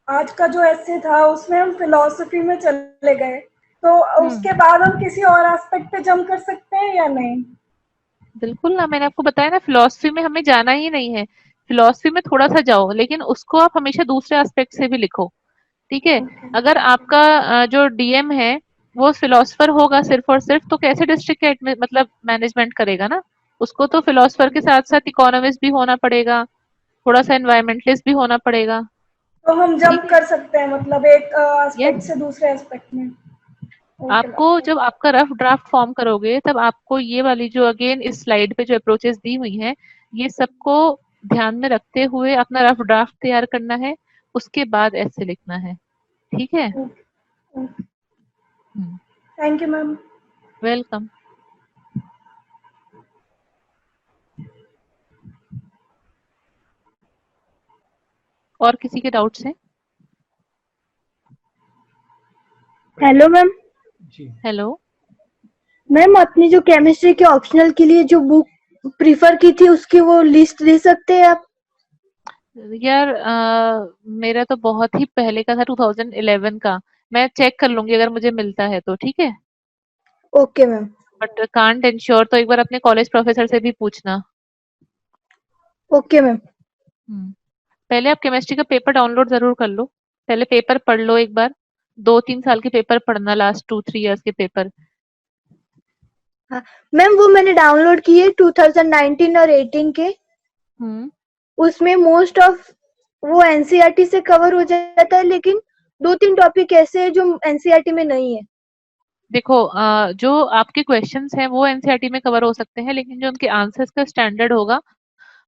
आज का जो ऐसे था उसमें हम फिलॉसफी में चले गए, तो उसके बाद हम किसी और एस्पेक्ट पे जंप कर सकते हैं या नहीं? बिल्कुल ना, मैंने आपको बताया ना, फिलॉसफी में हमें जाना ही नहीं है। फिलॉसफी में थोड़ा सा जाओ, लेकिन उसको आप हमेशा दूसरे एस्पेक्ट से भी लिखो, ठीक है। अगर आपका जो डीएम है वो फिलोसफर होगा सिर्फ और सिर्फ, तो कैसे डिस्ट्रिक्ट मतलब मैनेजमेंट करेगा ना। उसको तो फिलोसफर के साथ साथ इकोनॉमिस्ट भी होना पड़ेगा, थोड़ा सा एनवायरमेंटलिस्ट भी होना पड़ेगा। तो हम जंप ठीक है, कर सकते हैं मतलब एक एस्पेक्ट यस। से दूसरे एस्पेक्ट में। ओके आपको जब आपका रफ ड्राफ्ट फॉर्म करोगे, तब आपको ये वाली जो अगेन इस स्लाइड पे जो अप्रोचेस दी हुई हैं, ये सबको ध्यान में रखते हुए अपना रफ ड्राफ्ट तैयार करना है, उसके बाद ऐसे लिखना है, ठीक है। Thank you ma'am. वेलकम। और किसी के डाउट्स हैं? हेलो मैम जी हेलो। मैम आपने जो केमिस्ट्री के ऑप्शनल के लिए जो बुक प्रीफर की थी उसकी वो लिस्ट दे सकते हैं आप? यार मेरा तो बहुत ही पहले का था, 2011 का। मैं चेक कर लूंगी अगर मुझे मिलता है तो, ठीक है। Okay ma'am but can't ensure, तो एक बार अपने कॉलेज प्रोफेसर से भी पूछना। ओके मैम पहले आप केमिस्ट्री का पेपर डाउनलोड जरूर कर लो, पहले पेपर पढ़ लो एक बार। 2-3 साल के पेपर पढ़ना, लास्ट 2-3 इयर्स के पेपर। हाँ मैम वो मैंने डाउनलोड किए 2019 और 18 के। हम्म उसमें मोस्ट ऑफ वो एनसीईआरटी से कवर हो जाता है, लेकिन 2-3 टॉपिक ऐसे हैं जो एनसीईआरटी में नहीं है। देखो जो आपके क्वेश्चंस हैं वो एनसीईआरटी में कवर हो सकते हैं, लेकिन जो उनके आंसर्स का स्टैंडर्ड होगा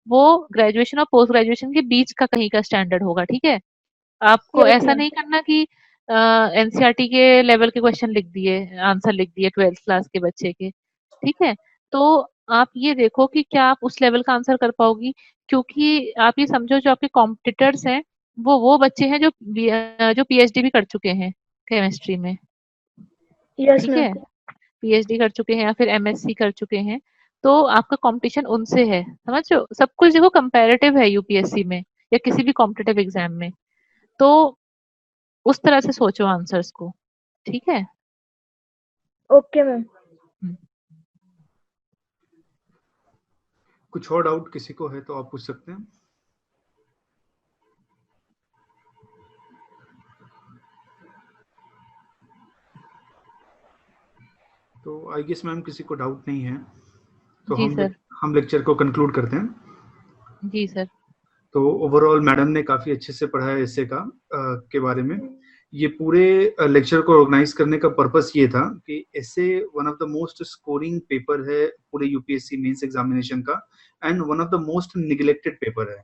वो ग्रेजुएशन और पोस्ट ग्रेजुएशन के बीच का कहीं का स्टैंडर्ड होगा, ठीक है। आपको यस ऐसा मैम नहीं करना कि एनसीईआरटी के लेवल के क्वेश्चन लिख दिए, आंसर लिख दिए 12th क्लास के बच्चे के, ठीक है। तो आप ये देखो कि क्या आप उस लेवल का आंसर कर पाओगी, क्योंकि आप ये समझो जो आपके कॉम्पिटिटर्स हैं वो बच्चे हैं जो पीएचडी भी कर चुके हैं केमिस्ट्री में, यस ठीक मैम है। पीएचडी कर चुके हैं या फिर एमएससी कर चुके हैं, तो आपका कंपटीशन उनसे है, समझ रहे हो। सब कुछ देखो कंपैरेटिव है यूपीएससी में या किसी भी कॉम्पिटिटिव एग्जाम में। तो उस तरह से सोचो आंसर्स को, ठीक है। ओके मैम कुछ और डाउट किसी को है तो आप पूछ सकते हैं। तो आई गेस मैम किसी को डाउट नहीं है, तो जी सर। हम लेक्चर को कंक्लूड करते हैं। जी सर। तो ओवरऑल मैडम ने काफी अच्छे से पढ़ाया एसे का के बारे में। ये पूरे लेक्चर को ऑर्गेनाइज करने का पर्पस ये था कि essay one of the most scoring paper है पूरे यूपीएससी मेंस एग्जामिनेशन का, and one of the most neglected paper है।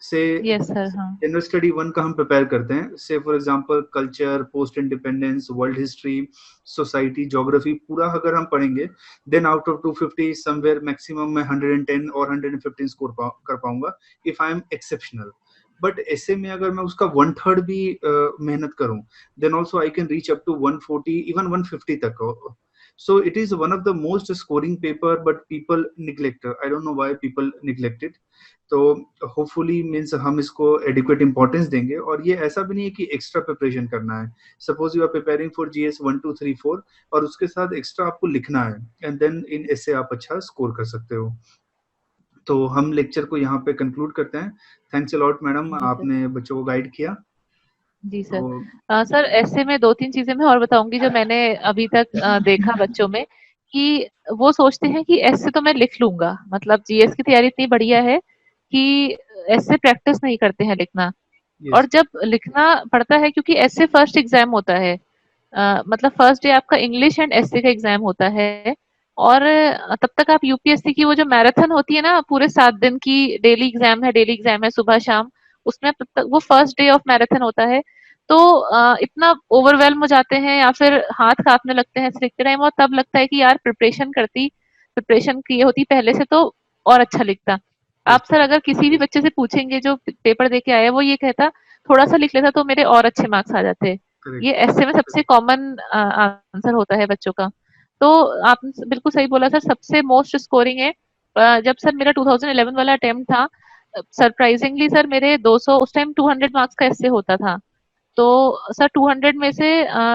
से यस सर। हाँ जनरल स्टडी 1 का हम प्रिपेयर करते हैं, say for example culture, post independence, world history, society, geography पूरा अगर हम पढ़ेंगे, then out of 250 somewhere maximum मैं 110 और 115 स्कोर कर पाऊंगा if I am exceptional. But ऐसे में अगर मैं उसका 1/3 भी मेहनत करूं, then also I can reach up to 140 even 150 तक। So it is one of the most scoring paper, but people neglect. I don't know why people neglect it. तो होपफुली मीन्स हम इसको एडिक्वेट इंपॉर्टेंस देंगे, और ये ऐसा भी नहीं है कि एक्स्ट्रा प्रिपरेशन करना है। Suppose you are preparing for GS 1 2 3 4 और उसके साथ एक्स्ट्रा आपको लिखना है, एंड देन इन ऐसे आप अच्छा स्कोर कर सकते हो। तो हम लेक्चर को यहाँ पे कंक्लूड करते हैं। थैंक्स अ लॉट मैडम, आपने बच्चों को गाइड किया। जी सर। सर ऐसे में 2-3 चीजें मैं और बताऊंगी जो मैंने अभी तक देखा बच्चों में, कि वो सोचते हैं कि ऐसे तो मैं लिख लूंगा, मतलब जीएस की तैयारी इतनी बढ़िया है कि ऐसे प्रैक्टिस नहीं करते हैं लिखना। Yes. और जब लिखना पड़ता है, क्योंकि ऐसे फर्स्ट एग्जाम होता है मतलब फर्स्ट डे आपका इंग्लिश एंड एसए का एग्जाम होता है, और तब तक आप यूपीएससी की वो जो मैराथन होती है ना, पूरे 7 दिन की डेली एग्जाम है सुबह शाम, उसमें तब तक वो फर्स्ट डे ऑफ मैराथन होता है। तो इतना ओवरवेल्म हो जाते हैं या फिर हाथ कांपने लगते हैं लिखते टाइम, और तब लगता है कि यार प्रिपरेशन की होती पहले से तो और अच्छा लिखता। आप सर अगर किसी भी बच्चे से पूछेंगे जो पेपर दे के आया है, वो ये कहता थोड़ा सा लिख लेता तो मेरे और अच्छे मार्क्स आ जाते। ये ऐसे में सबसे कॉमन आंसर होता है बच्चों का। तो आपने बिल्कुल सही बोला सर, सबसे मोस्ट स्कोरिंग है। जब सर मेरा 2011 वाला अटेम्प्ट था, सरप्राइजिंगली सर मेरे 200 उस टाइम 200 मार्क्स का ऐसे होता था, तो सर 200 में से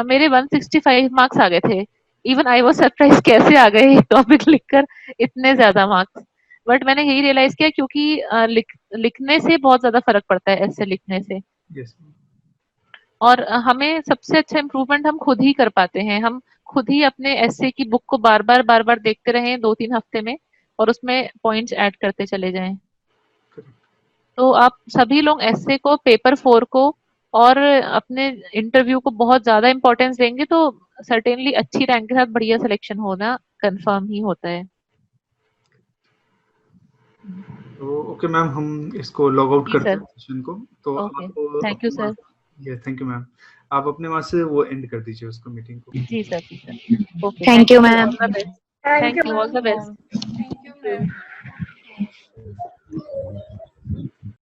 मेरे 165 मार्क्स आ गए थे। इवन आई वाज सरप्राइज कैसे आ गए टॉपिक लिखकर इतने ज्यादा मार्क्स। बट मैंने यही रियलाइज किया क्योंकि लिखने से बहुत ज्यादा फर्क पड़ता है ऐसे लिखने से। yes. और हमें सबसे अच्छा इम्प्रूवमेंट हम खुद ही कर पाते हैं। हम खुद ही अपने एसे की बुक को बार बार देखते रहें 2-3 हफ्ते में, और उसमें पॉइंट्स ऐड करते चले जाएं। तो आप सभी लोग एसे को, पेपर 4 को और अपने इंटरव्यू को बहुत ज्यादा इंपॉर्टेंस देंगे तो सर्टेनली अच्छी रैंक के साथ बढ़िया सिलेक्शन होना कंफर्म ही होता है। तो ओके मैम, हम इसको लॉग आउट जी करते सर। हैं सेशन को। तो ओके, आप thank you sir. Thank you ma'am. आप अपने वहां से वो एंड कर दीजिए उसको, मीटिंग को। जी सर, जी sir. Okay, thank you ma'am. All the best. Thank you, all the best. Thank you ma'am.